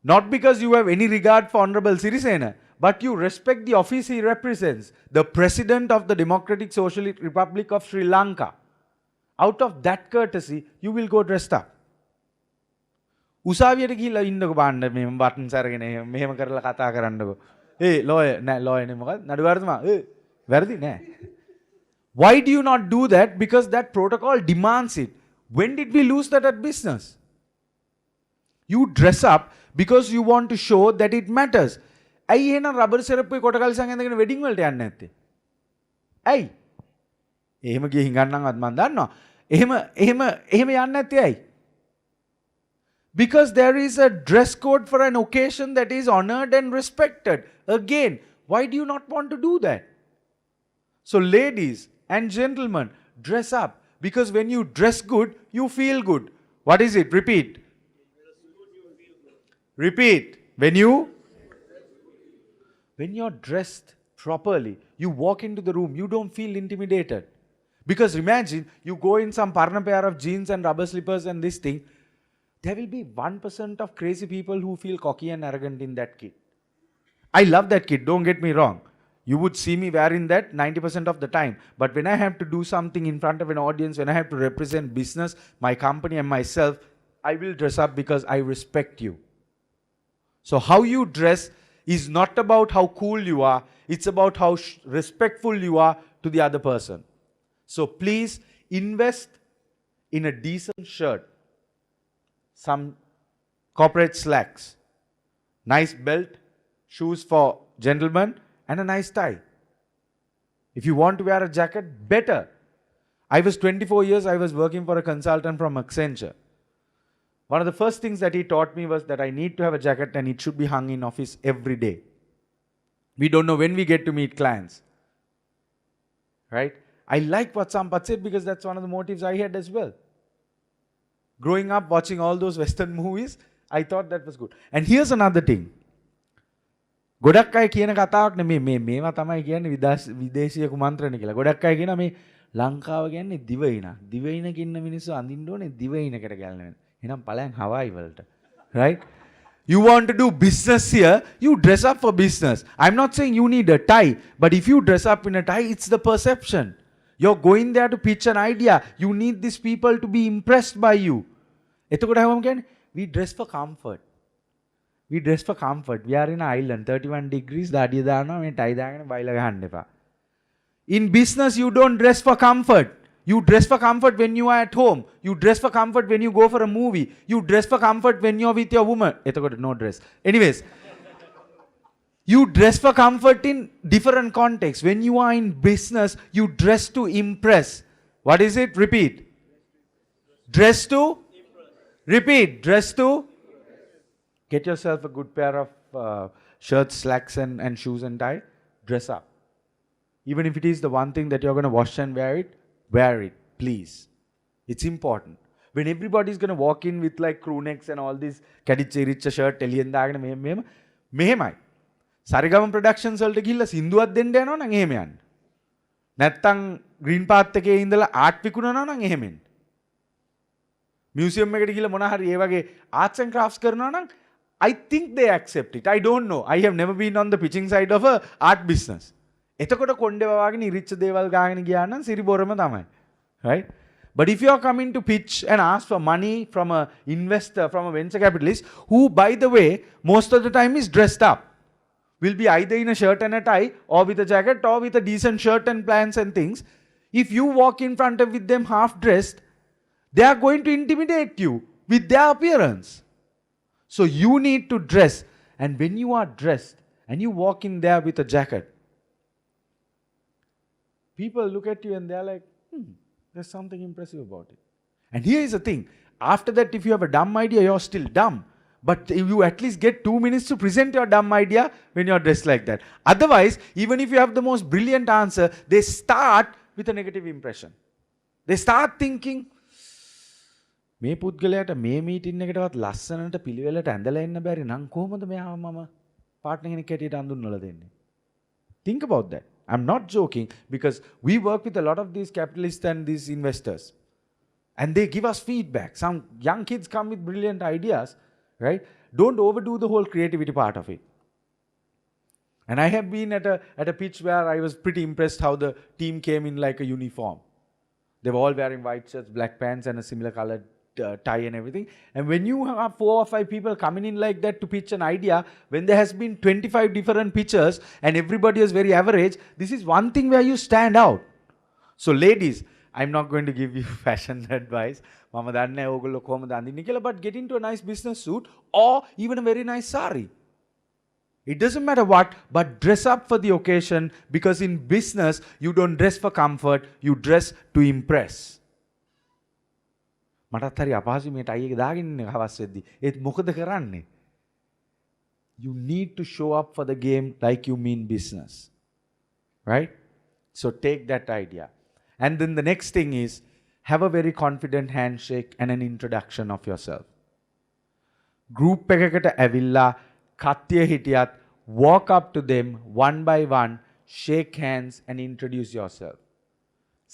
Not because you have any regard for Honorable Sirisena, but you respect the office he represents, the President of the Democratic Socialist Republic of Sri Lanka. Out of that courtesy, you will go dressed up. උසාවියට ගිහිල්ලා ඉන්නකො බාන්න මේ buttons අරගෙන මෙහෙම කරලා කතා කරන්නකො. lawyer නේ මොකක්ද? නඩුකාරතුමා වැරදි නෑ. Why do you not do that? Because that protocol demands it. When did we lose that at business? You dress up because you want to show that it matters. ඇයි එහෙනම් රබර් සෙරප්පුවේ කොටකල්සන් ඇඳගෙන wedding වලට යන්නේ නැත්තේ? ඇයි? එහෙම ගිය හිඟන්නන්වත් මම දන්නවා. එහෙම යන්නේ නැත්තේ ඇයි? Because there is a dress code for an occasion that is honored and respected. Again, why do you not want to do that? So ladies and gentlemen, dress up. Because when you dress good, you feel good. What is it? Repeat. Repeat. When you're dressed properly, you walk into the room, you don't feel intimidated. Because imagine, you go in some parna pair of jeans and rubber slippers and this thing, there will be 1% of crazy people who feel cocky and arrogant in that kit. I love that kit, don't get me wrong. You would see me wearing that 90% of the time. But when I have to do something in front of an audience, when I have to represent business, my company and myself, I will dress up because I respect you. So how you dress is not about how cool you are, it's about how respectful you are to the other person. So please invest in a decent shirt, some corporate slacks, nice belt, shoes for gentlemen, and a nice tie. If you want to wear a jacket, better. I was 24 years, I was working for a consultant from Accenture. One of the first things that he taught me was that I need to have a jacket and it should be hung in office every day. We don't know when we get to meet clients. Right? I like what Sampath said because that's one of the motives I had as well. Growing up, watching all those Western movies, I thought that was good. And here's another thing. ගොඩක් අය කියන කතාවක් නේ මේවා තමයි කියන්නේ විදේශීය කුමන්ත්‍රණ කියලා. ගොඩක් අය කියනවා මේ ලංකාව කියන්නේ දිවයින. දිවයිනක ඉන්න මිනිස්සු අඳින්න ඕනේ දිවයිනකට ගැලවෙන. එහෙනම් ඵලයන් හවායි වලට. Right? You want to do business here, you dress up for business. I'm not saying you need a tie, but if you dress up in a tie, it's the perception. You're going there to pitch an idea. You need these people to be impressed by you. එතකොට හැමෝම කියන්නේ we dress for comfort. We dress for comfort. We are in an island, 31 degrees, දාඩිය දානවා මේ ටයි දාගෙන බයිලා ගහන්න එපා. In business, you don't dress for comfort. You dress for comfort when you are at home. You dress for comfort when you go for a movie. You dress for comfort when you're with your woman. එතකොට no dress. Anyways, you dress for comfort in different contexts. When you are in business, you dress to impress. What is it? Repeat. Dress to? Repeat. Dress to? Get yourself a good pair of shirts, slacks and shoes and tie. Dress up. Even if it is the one thing that you're going to wash and wear it, please. It's important. When everybody's going to walk in with like crew necks and all this කැඩිච්ච ඉරිච්ච shirt එළියෙන් දාගෙන මෙහෙමයි. සරිගම ප්‍රොඩක්ෂන්ස් වලට ගිහිල්ලා සින්දුවක් දෙන්න යනවා නම් එහෙම යන්න. නැත්තම් ග්‍රීන් පාත් එකේ ඉඳලා ආර්ට් විකුණනවා නම් එහෙම එන්න. මියුසියම් එකට ගිහිල්ලා මොනවා හරි ඒ වගේ ආර්ට්ස් and crafts කරනවා නම් I think they accept it. I don't know. I have never been on the pitching side of a art business. එතකොට කොණ්ඩේ වවාගෙන ඉරිච්ච දේවල් ගාගෙන ගියා නම් සිරිබොරම තමයි. Right? But if you are coming to pitch and ask for money from an investor, from a venture capitalist, who by the way, most of the time is dressed up, will be either in a shirt and a tie or with a jacket or with a decent shirt and pants and things. If you walk in front of with them half dressed, they are going to intimidate you with their appearance. So you need to dress, and when you are dressed and you walk in there with a jacket, people look at you and they are like, there's something impressive about it. And here is the thing, after that if you have a dumb idea, you're still dumb. But you at least get 2 minutes to present your dumb idea when you're dressed like that. Otherwise, even if you have the most brilliant answer, they start with a negative impression. They start thinking, මේ පුද්ගලයාට මේ meeting එකටවත් ලස්සනට පිළිවෙලට ඇඳලා ඉන්න බැරි නම් කොහොමද මෙයාව මම පාර්ට්නර් කෙනෙක් හැටියට අඳුන්වලා දෙන්නේ? Think about that. I'm not joking because we work with a lot of these capitalists and these investors. And they give us feedback. Some young kids come with brilliant ideas, right? Don't overdo the whole creativity part of it. And I have been at a pitch where I was pretty impressed how the team came in like a uniform. They were all wearing white shirts, black pants, and a similar colored tie and everything. And when you have 4 or 5 people coming in like that to pitch an idea, when there has been 25 different pitchers and everybody is very average, this is one thing where you stand out. So ladies, I'm not going to give you fashion advice. Mama danne ogollo kohomada andinne kiyala, but get into a nice business suit or even a very nice sari. It doesn't matter what, but dress up for the occasion, because in business, you don't dress for comfort, you dress to impress. මටත් හරි අපහසු මේ ටයි එක දාගෙන ඉන්න හවස් වෙද්දි. ඒත් මොකද කරන්නේ? You need to show up for the game like you mean business. Right? So take that idea. And then the next thing is, have a very confident handshake and an introduction of yourself. Group එකකට ඇවිල්ලා කට්ටිය හිටියත්, walk up to them one by one, shake hands and introduce yourself.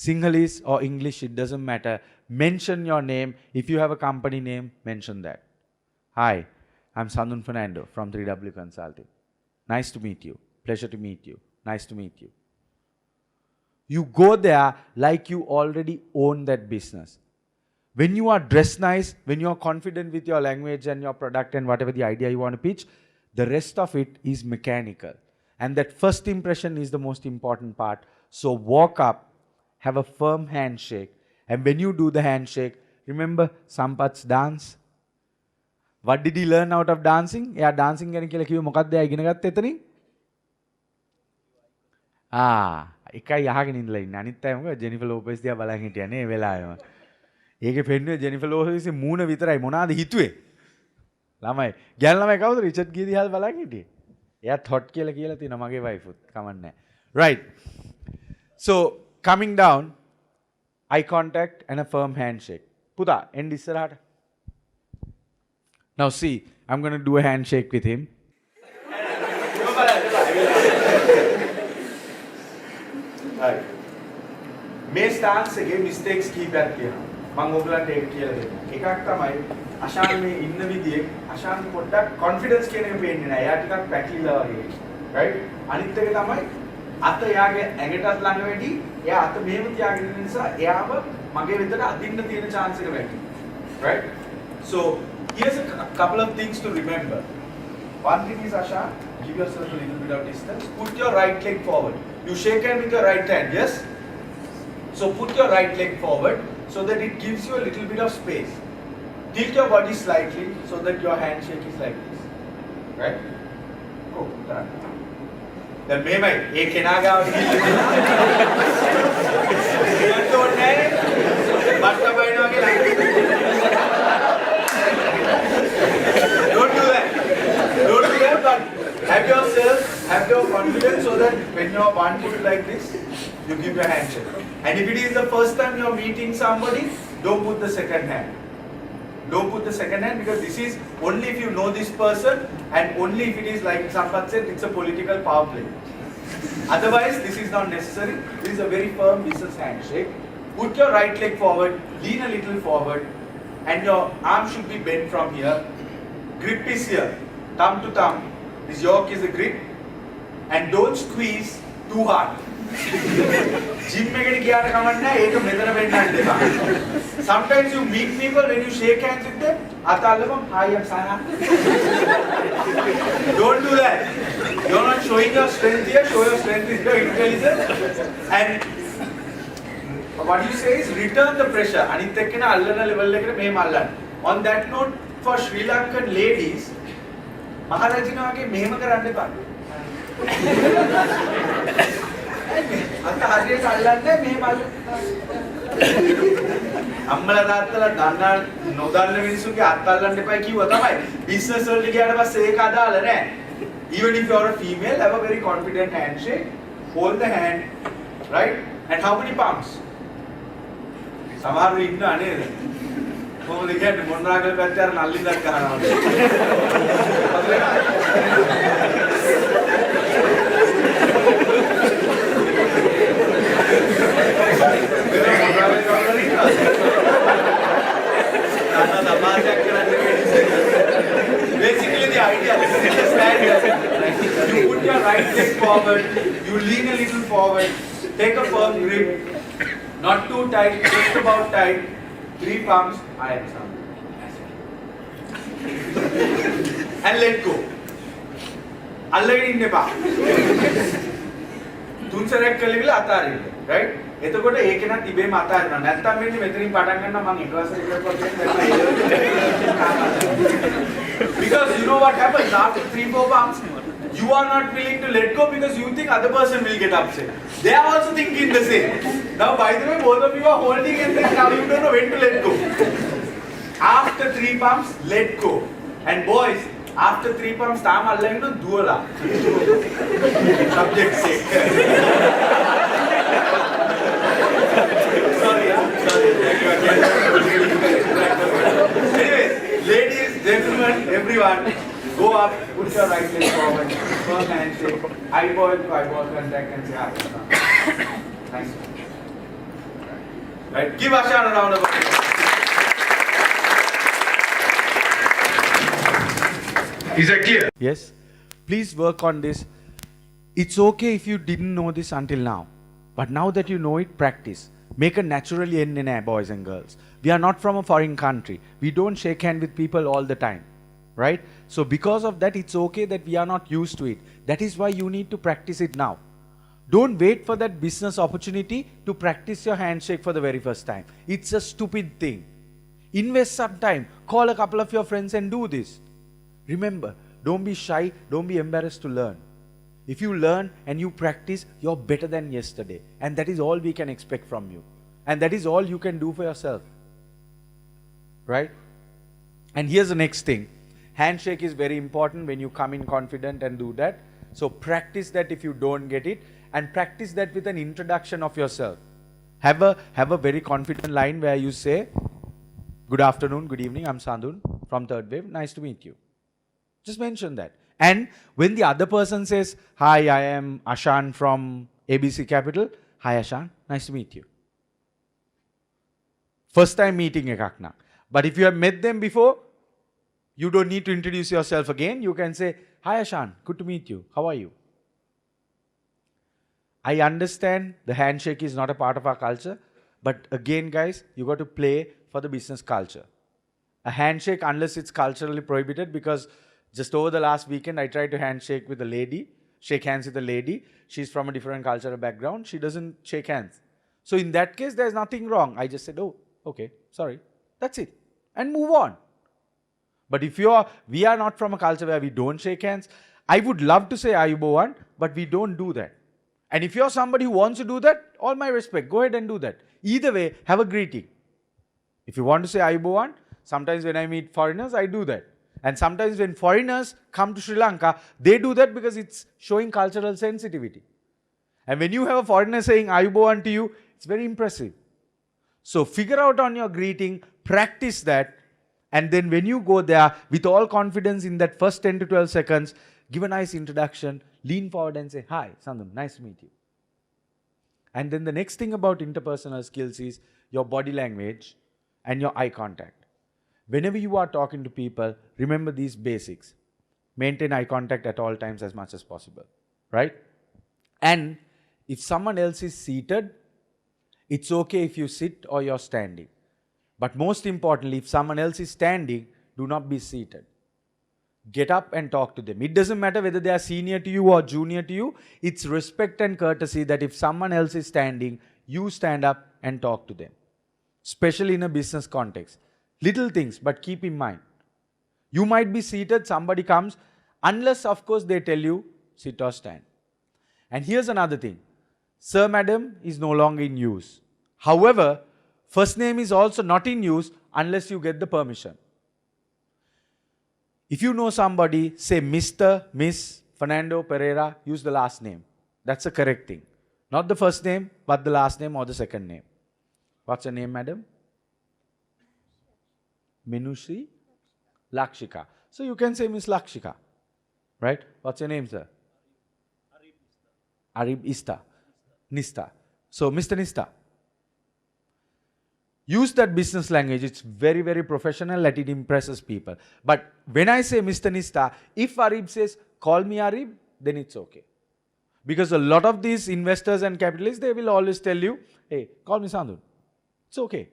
Sinhalese or English, it doesn't matter. Mention your name. If you have a company name, mention that. Hi, I'm Sandun Fernando from 3W Consulting. Nice to meet you. Pleasure to meet you. Nice to meet you. You go there like you already own that business. When you are dressed nice, when you are confident with your language and your product and whatever the idea you want to pitch, the rest of it is mechanical. And that first impression is the most important part. So walk up, have a firm handshake. And when you do the handshake, remember Sampath's dance? What did he learn out of dancing? Yeah, dancing ගැන කියලා කිව්වේ මොකක්ද එයා ඉගෙන ගත්තේ එතනින්? එකයි අහගෙන ඉඳලා ඉන්නේ. අනිත් අය මොකද ජෙනිෆර් ලෝපෙස් දිහා බලන් හිටියා නේ ඒ වෙලාවෙම. ඒකේ පෙන්නුවේ ජෙනිෆර් ලෝපෙස්ගේ මූණ විතරයි මොනවාද හිතුවේ? ළමයි. ගෑනු ළමයි කවුද රිචඩ් ගී දිහා බලන් හිටියේ? එයාත් හොට් කියලා තියෙනවා මගේ වයිෆුත්. කමන්නේ. Right. So coming down, eye contact and a firm handshake. Puta, end ඉස්සරහට. Now see, I'm going to do a handshake with him. Right. මේ ස්ටාන්ස් එකේ මිස්ටේක්ස් කීපයක් තියෙනවා. මම ඔයගලන්ට ඒක කියලා දෙන්නම්. එකක් තමයි අශාන් මේ ඉන්න විදිහේ අශාන් පොඩ්ඩක් කොන්ෆිඩන්ස් කියන එක පේන්නේ නැහැ. එයා ටිකක් පැකිලිලා වගේ. right? අනිත් එක තමයි අත එයාගේ ඇඟටත් ළඟ වෙඩි. එයා අත මෙහෙම තියාගෙන ඉන්න නිසා එයාව මගේ වෙතට අදින්න තියෙන chance එක වැඩි. right? So here's a couple of things to remember. One thing is, Asha, give yourself a little bit of distance. Put your right leg forward. You shake hand with your right hand, yes? So put your right leg forward so that it gives you a little bit of space. Tilt your body slightly so that your handshake is like this. Right? Go. Then maybe a kenaga Don't do that. Don't do that, but have yourself, have your confidence so that when you're one foot like this, you give your handshake. And if it is the first time you're meeting somebody, don't put the second hand. Don't put the second hand, because this is only if you know this person and only if it is like Sampath said, it's a political power play. Otherwise, this is not necessary. This is a very firm business handshake. Put your right leg forward, lean a little forward, and your arm should be bent from here. Grip is here, thumb to thumb. This yoke is the grip, and don't squeeze too hard. Sometimes you meet people, when you shake hands with them, hi, I'm Sana. Don't do that. You're not showing your strength here, show your strength with your intelligence. And what you say is return the pressure. On that note, for Sri Lankan ladies, Maharajina ke mehema karande pa. අත හරියට අල්ලන්නේ මෙහෙම අම්මලා තාත්තලා දන්නා නොදන්න මිනිස්සුගේ අත අල්ලන්න එපා කිව්වා තමයි බිස්නස් වලට ගියාට පස්සේ ඒක අදාළ නැහැ. Even if you are a female, have a very confident handshake, hold the hand, right? And how many palms? සමහරව ඉන්නවා නේද? කොහොමද කියන්නේ මොන්රාගල පැත්තේ අර නල්ලින්දක් ගහනවා. Gracias. You put your right leg forward, you lean a little forward, take a firm grip, not too tight, just about tight. 3 palms, I am Sandhu. And let go. Already in the back. තුන්සරයක් කළේවිලා අතාරින්න right එතකොට ඒක න තිබේම අතාරිනවා නැත්තම් වෙන්නේ මෙතනින් පටන් ගන්න මම ඊට පස්සේ because you know what happens after 3-4 bumps you are not willing to let go because you think other person will get upset they are also thinking the same now by the way both of you are holding and then now you don't know when to let go after 3 bumps let go and boys after 3 pumps, time allayna duala. Subject sake. Sorry. Anyway, ladies, gentlemen, everyone, go up, put your right leg forward, firm handshake, eyeball to eyeball contact, and say hi. Nice. Right, give Ashan a round of applause. Is that clear? Yes. Please work on this. It's okay if you didn't know this until now. But now that you know it, practice. Make a naturally end in air, boys and girls. We are not from a foreign country. We don't shake hands with people all the time. Right? So because of that, it's okay that we are not used to it. That is why you need to practice it now. Don't wait for that business opportunity to practice your handshake for the very first time. It's a stupid thing. Invest some time. Call a couple of your friends and do this. Remember, don't be shy, don't be embarrassed to learn. If you learn and you practice, you're better than yesterday. And that is all we can expect from you. And that is all you can do for yourself. Right? And here's the next thing. Handshake is very important when you come in confident and do that. So practice that if you don't get it. And practice that with an introduction of yourself. Have a very confident line where you say, good afternoon, good evening, I'm Sandhu from Third Wave. Nice to meet you. Just mention that. And when the other person says, hi, I am Ashan from ABC Capital. Hi Ashan, nice to meet you. First time meeting ekak na. But if you have met them before, you don't need to introduce yourself again. You can say, hi Ashan, good to meet you. How are you? I understand the handshake is not a part of our culture. But again, guys, you got to play for the business culture. A handshake, unless it's culturally prohibited, because just over the last weekend, I tried to shake hands with a lady. She's from a different cultural background. She doesn't shake hands. So in that case, there's nothing wrong. I just said, oh, okay, sorry. That's it. And move on. But if we are not from a culture where we don't shake hands, I would love to say Ayubowan, but we don't do that. And if you're somebody who wants to do that, all my respect, go ahead and do that. Either way, have a greeting. If you want to say Ayubowan, sometimes when I meet foreigners, I do that. And sometimes when foreigners come to Sri Lanka, they do that because it's showing cultural sensitivity. And when you have a foreigner saying Ayubowan to you, it's very impressive. So figure out on your greeting, practice that, and then when you go there, with all confidence in that first 10 to 12 seconds, give a nice introduction, lean forward and say, hi, Sandhu, nice to meet you. And then the next thing about interpersonal skills is your body language and your eye contact. Whenever you are talking to people, remember these basics. Maintain eye contact at all times as much as possible, right? And if someone else is seated, it's okay if you sit or you're standing. But most importantly, if someone else is standing, do not be seated. Get up and talk to them. It doesn't matter whether they are senior to you or junior to you. It's respect and courtesy that if someone else is standing, you stand up and talk to them. Especially in a business context. Little things, but keep in mind. You might be seated, somebody comes, unless of course they tell you, sit or stand. And here's another thing. Sir, madam is no longer in use. However, first name is also not in use unless you get the permission. If you know somebody, say Mr., Miss, Fernando, Pereira, use the last name. That's the correct thing. Not the first name, but the last name or the second name. What's your name, madam? Minushri Lakshika. So you can say Miss Lakshika. Right? What's your name, sir? Arib Ista. Nista. So, Mr. Nista. Use that business language. It's very, very professional that it impresses people. But when I say Mr. Nista, if Arib says, call me Arib, then it's okay. Because a lot of these investors and capitalists, they will always tell you, hey, call me Sandhu. It's okay.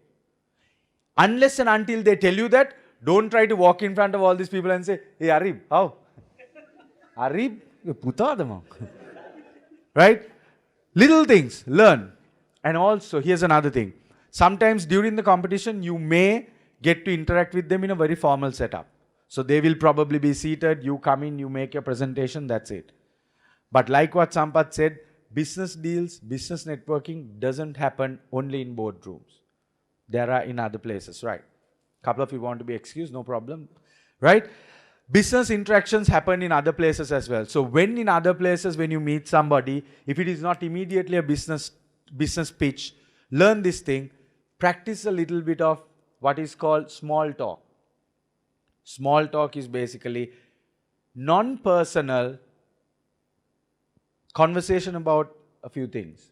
Unless and until they tell you that, don't try to walk in front of all these people and say, hey, Arib, how? Arib, puta. Right? Little things, learn. And also, here's another thing. Sometimes during the competition, you may get to interact with them in a very formal setup. So they will probably be seated, you come in, you make your presentation, that's it. But like what Sampath said, business deals, business networking doesn't happen only in boardrooms. There are in other places, right? Couple of you want to be excused, no problem, right? Business interactions happen in other places as well. So when in other places, when you meet somebody, if it is not immediately a business pitch, learn this thing, practice a little bit of what is called small talk. Small talk is basically non-personal conversation about a few things.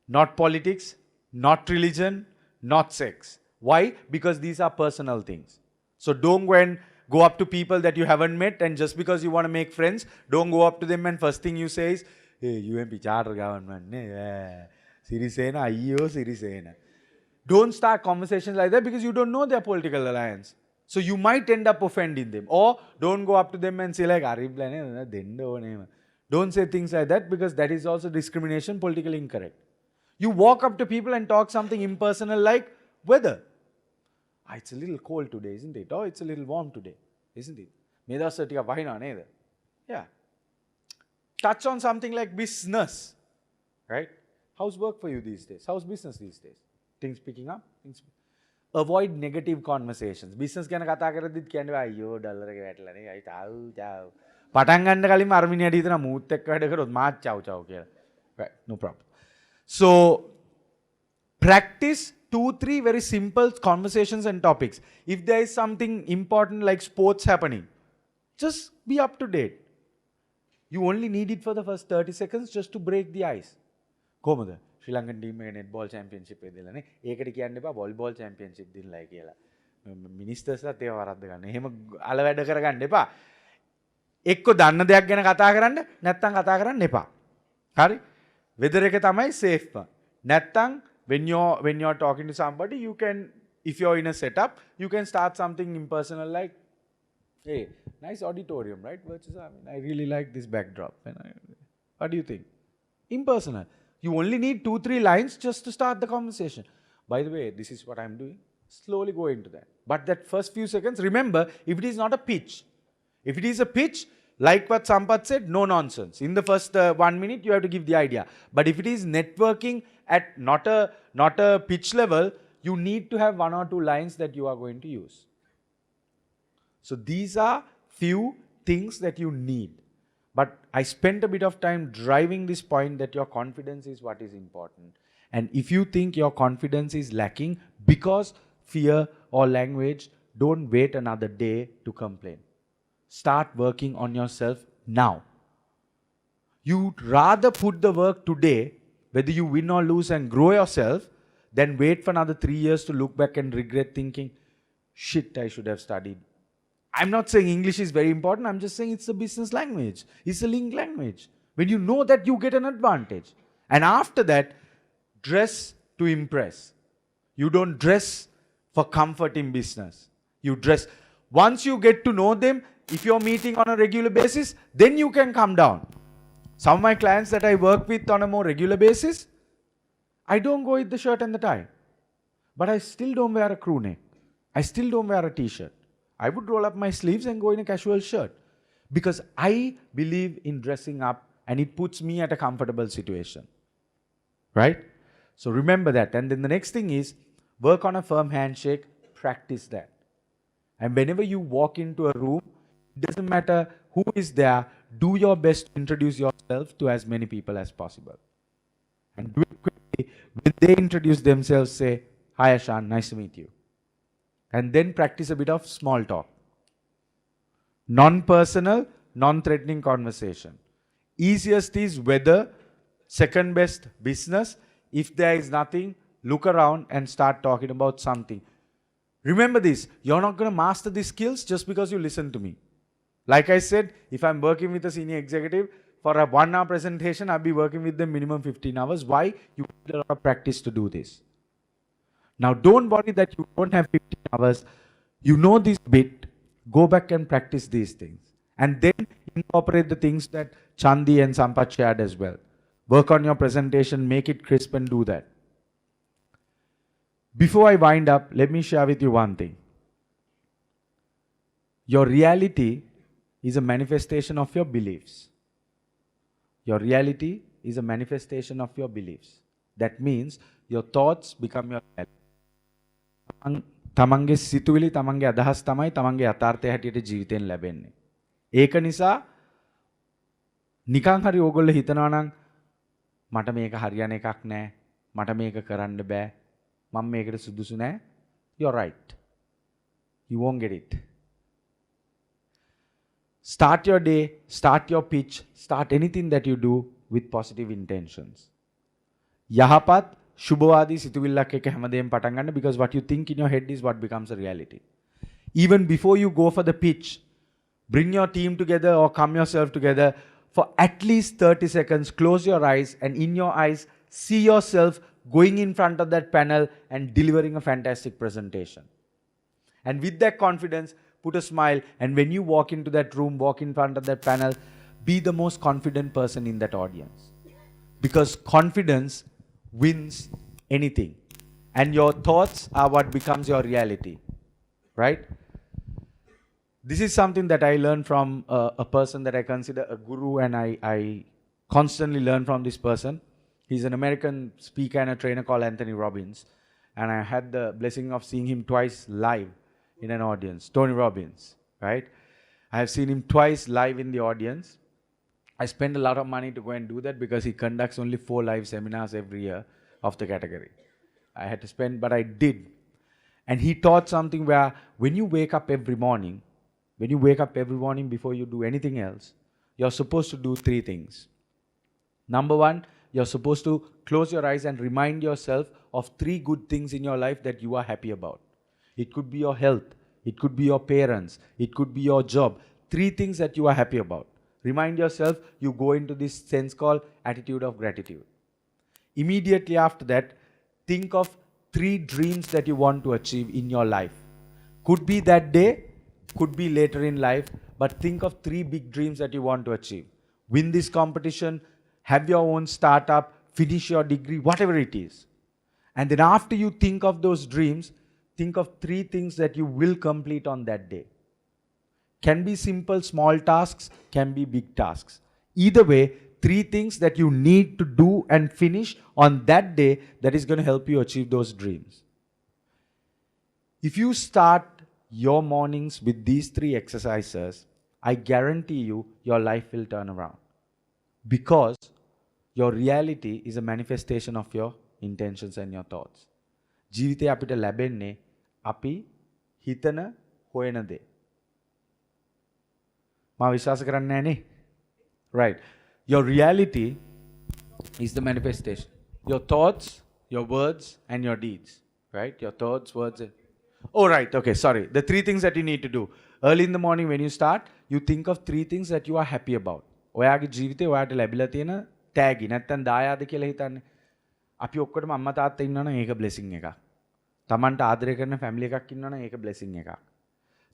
Not politics, not religion, not sex. Why? Because these are personal things. So don't go up to people that you haven't met, and just because you want to make friends, don't go up to them and first thing you say is, hey, UMP charter government, Sirisena, ayyo Sirisena. Don't start conversations like that because you don't know their political alliance. So you might end up offending them. Or don't go up to them and say like, don't say things like that because that is also discrimination, politically incorrect. You walk up to people and talk something impersonal like weather. It's a little cold today, isn't it? Oh, it's a little warm today, isn't it? Yeah. Touch on something like business, right? How's work for you these days? How's business these days? Things picking up? Avoid negative conversations. Business ගැන කතා කරද්දිත් කියන්නේ අයියෝ dollar එක වැටලානේ. අයි තාව්. පටන් ගන්න කලින්ම අර්මිනියට හිතන මූත් එක්ක වැඩ කරොත් මාත් චව් කියලා. Right, no problem. So practice 2-3 very simple conversations and topics. If there is something important like sports happening, just be up to date. You only need it for the first 30 seconds just to break the ice. කොහොමද? ශ්‍රී Lankan team එක netball championship එක දෙලානේ. ඒකට කියන්න එපා volleyball championship දිනලයි කියලා. මිනිස්ටර්ස්ලාත් ඒව වරද්ද ගන්න. එහෙම අල වැඩ කරගන්න එපා. එක්ක දන්න දෙයක් ගැන කතා කරන්න නැත්නම් කතා කරන්න එපා. හරි? weather එක තමයි safe one. නැත්නම් when you're talking to somebody, you can, if you're in a setup, you can start something impersonal like, hey, nice auditorium, right? I really like this backdrop. What do you think? Impersonal. You only need 2-3 lines just to start the conversation. By the way, this is what I'm doing. Slowly go into that. But that first few seconds, remember, if it is not a pitch, if it is a pitch, like what Sampath said, no nonsense. In the first 1 minute, you have to give the idea. But if it is networking at not a pitch level, you need to have 1 or 2 lines that you are going to use. So these are few things that you need. But I spent a bit of time driving this point that your confidence is what is important. And if you think your confidence is lacking because fear or language, don't wait another day to complain. Start working on yourself now. You'd rather put the work today, whether you win or lose, and grow yourself, than wait for another 3 years to look back and regret thinking, shit, I should have studied. I'm not saying English is very important. I'm just saying it's a business language. It's a link language. When you know that, you get an advantage. And after that, dress to impress. You don't dress for comfort in business. You dress. Once you get to know them, if you're meeting on a regular basis, then you can come down. Some of my clients that I work with on a more regular basis, I don't go with the shirt and the tie. But I still don't wear a crew neck. I still don't wear a t-shirt. I would roll up my sleeves and go in a casual shirt. Because I believe in dressing up and it puts me at a comfortable situation. Right? So remember that. And then the next thing is, work on a firm handshake, practice that. And whenever you walk into a room, it doesn't matter who is there, do your best to introduce yourself to as many people as possible. And do it quickly. When they introduce themselves, say, hi Ashan, nice to meet you. And then practice a bit of small talk. Non-personal, non-threatening conversation. Easiest is weather, second best business. If there is nothing, look around and start talking about something. Remember this, you're not going to master these skills just because you listen to me. Like I said, if I'm working with a senior executive, For a 1 hour presentation, I'll be working with them minimum 15 hours. Why? You need a lot of practice to do this. Now, don't worry that you don't have 15 hours. You know this bit. Go back and practice these things. And then incorporate the things that Chandi and Sampath shared as well. Work on your presentation, make it crisp and do that. Before I wind up, let me share with you one thing. Your reality is a manifestation of your beliefs. Your reality is a manifestation of your beliefs. That means your thoughts become your reality. තමන්ගේ සිතුවිලි තමන්ගේ අදහස් තමයි තමන්ගේ යථාර්ථය හැටියට ජීවිතෙන් ලැබෙන්නේ. ඒක නිසා නිකන් හරි ඕගොල්ලෝ හිතනවා නම් මට මේක හරියන එකක් නෑ, මට මේක කරන්න බෑ, මම මේකට සුදුසු නෑ. You're right. You won't get it. Start your day, start your pitch, start anything that you do with positive intentions. යහපත් Shubhavadi Situvillak එක හැමදේම පටන් ගන්න, because what you think in your head is what becomes a reality. Even before you go for the pitch, bring your team together or come yourself together for at least 30 seconds, close your eyes, and in your eyes, see yourself going in front of that panel and delivering a fantastic presentation. And with that confidence, put a smile, and when you walk into that room, walk in front of that panel, be the most confident person in that audience. Because confidence wins anything. And your thoughts are what becomes your reality. Right? This is something that I learned from a person that I consider a guru, and I constantly learn from this person. He's an American speaker and a trainer called Anthony Robbins. And I had the blessing of seeing him twice live in an audience. Tony Robbins, right? I have seen him twice live in the audience. I spend a lot of money to go and do that because he conducts only 4 live seminars every year of the category. I had to spend, but I did. And he taught something where when you wake up every morning before you do anything else, you're supposed to do 3 things. Number 1, you're supposed to close your eyes and remind yourself of 3 good things in your life that you are happy about. It could be your health, it could be your parents, it could be your job. 3 things that you are happy about. Remind yourself, you go into this sense called attitude of gratitude. Immediately after that, think of 3 dreams that you want to achieve in your life. Could be that day, could be later in life, but think of 3 big dreams that you want to achieve. Win this competition, have your own startup, finish your degree, whatever it is. And then after you think of those dreams, think of 3 things that you will complete on that day. Can be simple, small tasks, can be big tasks. Either way, 3 things that you need to do and finish on that day that is going to help you achieve those dreams. If you start your mornings with these 3 exercises, I guarantee you, your life will turn around. Because your reality is a manifestation of your intentions and your thoughts. ජීවිතේ අපිට ලැබෙන්නේ අපි හිතන හොයන දේ. මා විශ්වාස කරන්නේ නැහැ නේ. Right. Your reality is the manifestation. Your thoughts, your words, and your deeds. Right? Your thoughts, words. Oh, right. Okay, sorry. The 3 things that you need to do. Early in the morning when you start, you think of 3 things that you are happy about. ඔයාගේ ජීවිතේ ඔයාට ලැබිලා තියෙන තෑගි නැත්තම් දායාද කියලා හිතන්නේ. අපි ඔක්කොටම අම්මා තාත්තා ඉන්නවනම් ඒක බ්ලෙසිං එකක්. තමන්ට ආදරය කරන ෆැමිලි එකක් ඉන්නවනම් ඒක බ්ලෙසිං එකක්.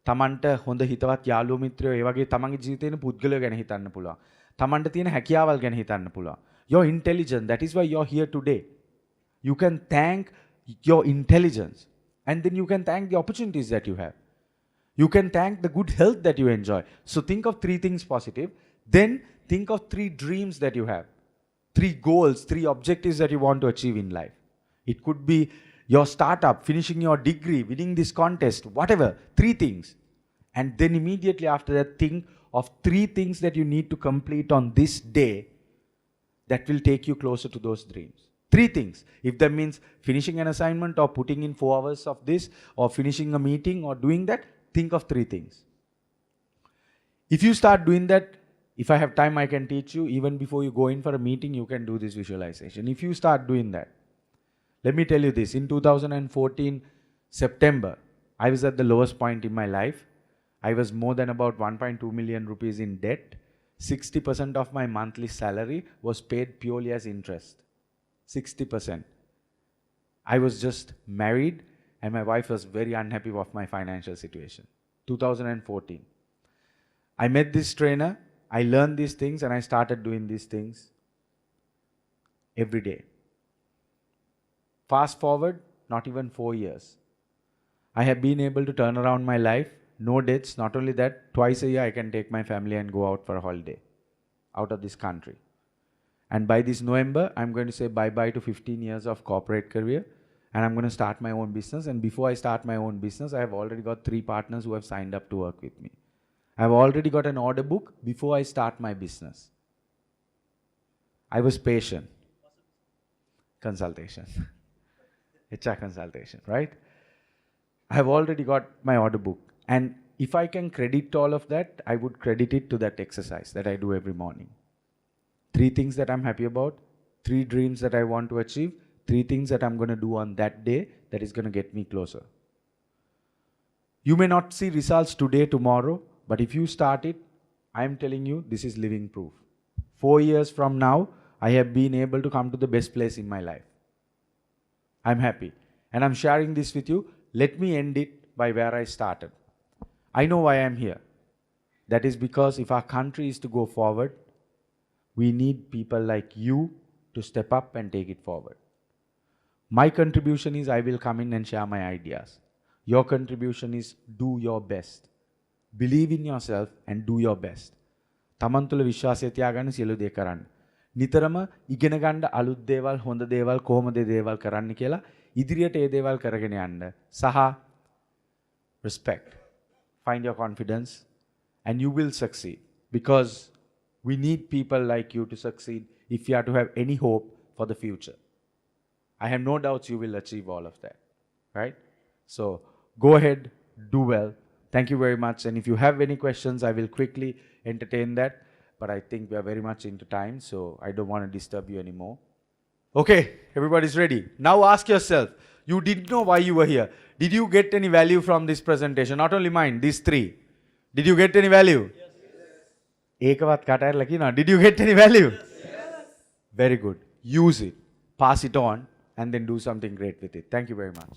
තමන්ට හොඳ හිතවත් යාළුවෝ මිත්‍රයෝ ඒ වගේ තමන්ගේ ජීවිතේ ඉන්න පුද්ගලයෝ ගැන හිතන්න පුළුවන්. තමන්ට තියෙන හැකියාවල් ගැන හිතන්න පුළුවන්. You're intelligent. That is why you're here today. You can thank your intelligence. And then you can thank the opportunities that you have. You can thank the good health that you enjoy. So think of 3 things positive. Then think of 3 dreams that you have. 3 goals, 3 objectives that you want to achieve in life. It could be your startup, finishing your degree, winning this contest, whatever. 3 things. And then immediately after that, think of 3 things that you need to complete on this day that will take you closer to those dreams. 3 things. If that means finishing an assignment or putting in 4 hours of this or finishing a meeting or doing that, think of 3 things. If you start doing that, if I have time, I can teach you. Even before you go in for a meeting, you can do this visualization. If you start doing that, let me tell you this. In 2014, September, I was at the lowest point in my life. I was more than about 1.2 million rupees in debt. 60% of my monthly salary was paid purely as interest. 60%. I was just married and my wife was very unhappy with my financial situation. 2014. I met this trainer, I learned these things and I started doing these things every day. Fast forward, not even 4 years. I have been able to turn around my life, no debts, not only that, twice a year I can take my family and go out for a holiday out of this country. And by this November, I'm going to say bye-bye to 15 years of corporate career and I'm going to start my own business. And before I start my own business, I have already got 3 partners who have signed up to work with me. I've already got an order book before I start my business. I was patient. Consultation. HR consultation, right? I have already got my order book. And if I can credit all of that, I would credit it to that exercise that I do every morning. 3 things that I'm happy about, 3 dreams that I want to achieve, 3 things that I'm going to do on that day that is going to get me closer. You may not see results today, tomorrow, but if you start it, I'm telling you, this is living proof. 4 years from now, I have been able to come to the best place in my life. I'm happy. And I'm sharing this with you. Let me end it by where I started. I know why I'm here. That is because if our country is to go forward, we need people like you to step up and take it forward. My contribution is I will come in and share my ideas. Your contribution is do your best. Believe in yourself and do your best. තමන් තුළ විශ්වාසය තියාගන්න සියලු දේ කරන්න. නිතරම ඉගෙන ගන්න අලුත් දේවල් හොඳ දේවල් කොහොමද දේවල් කරන්න කියලා ඉදිරියට ඒ දේවල් කරගෙන යන්න. සහ respect. Find your confidence and you will succeed because we need people like you to succeed if you are to have any hope for the future. I have no doubts you will achieve all of that, right? So go ahead, do well. Thank you very much. And if you have any questions, I will quickly entertain that. But I think we are very much into time, so I don't want to disturb you anymore. Okay, everybody's ready. Now ask yourself, you didn't know why you were here. Did you get any value from this presentation? Not only mine, these 3. Did you get any value? Yes. Did you get any value? Yes. Very good. Use it. Pass it on and then do something great with it. Thank you very much.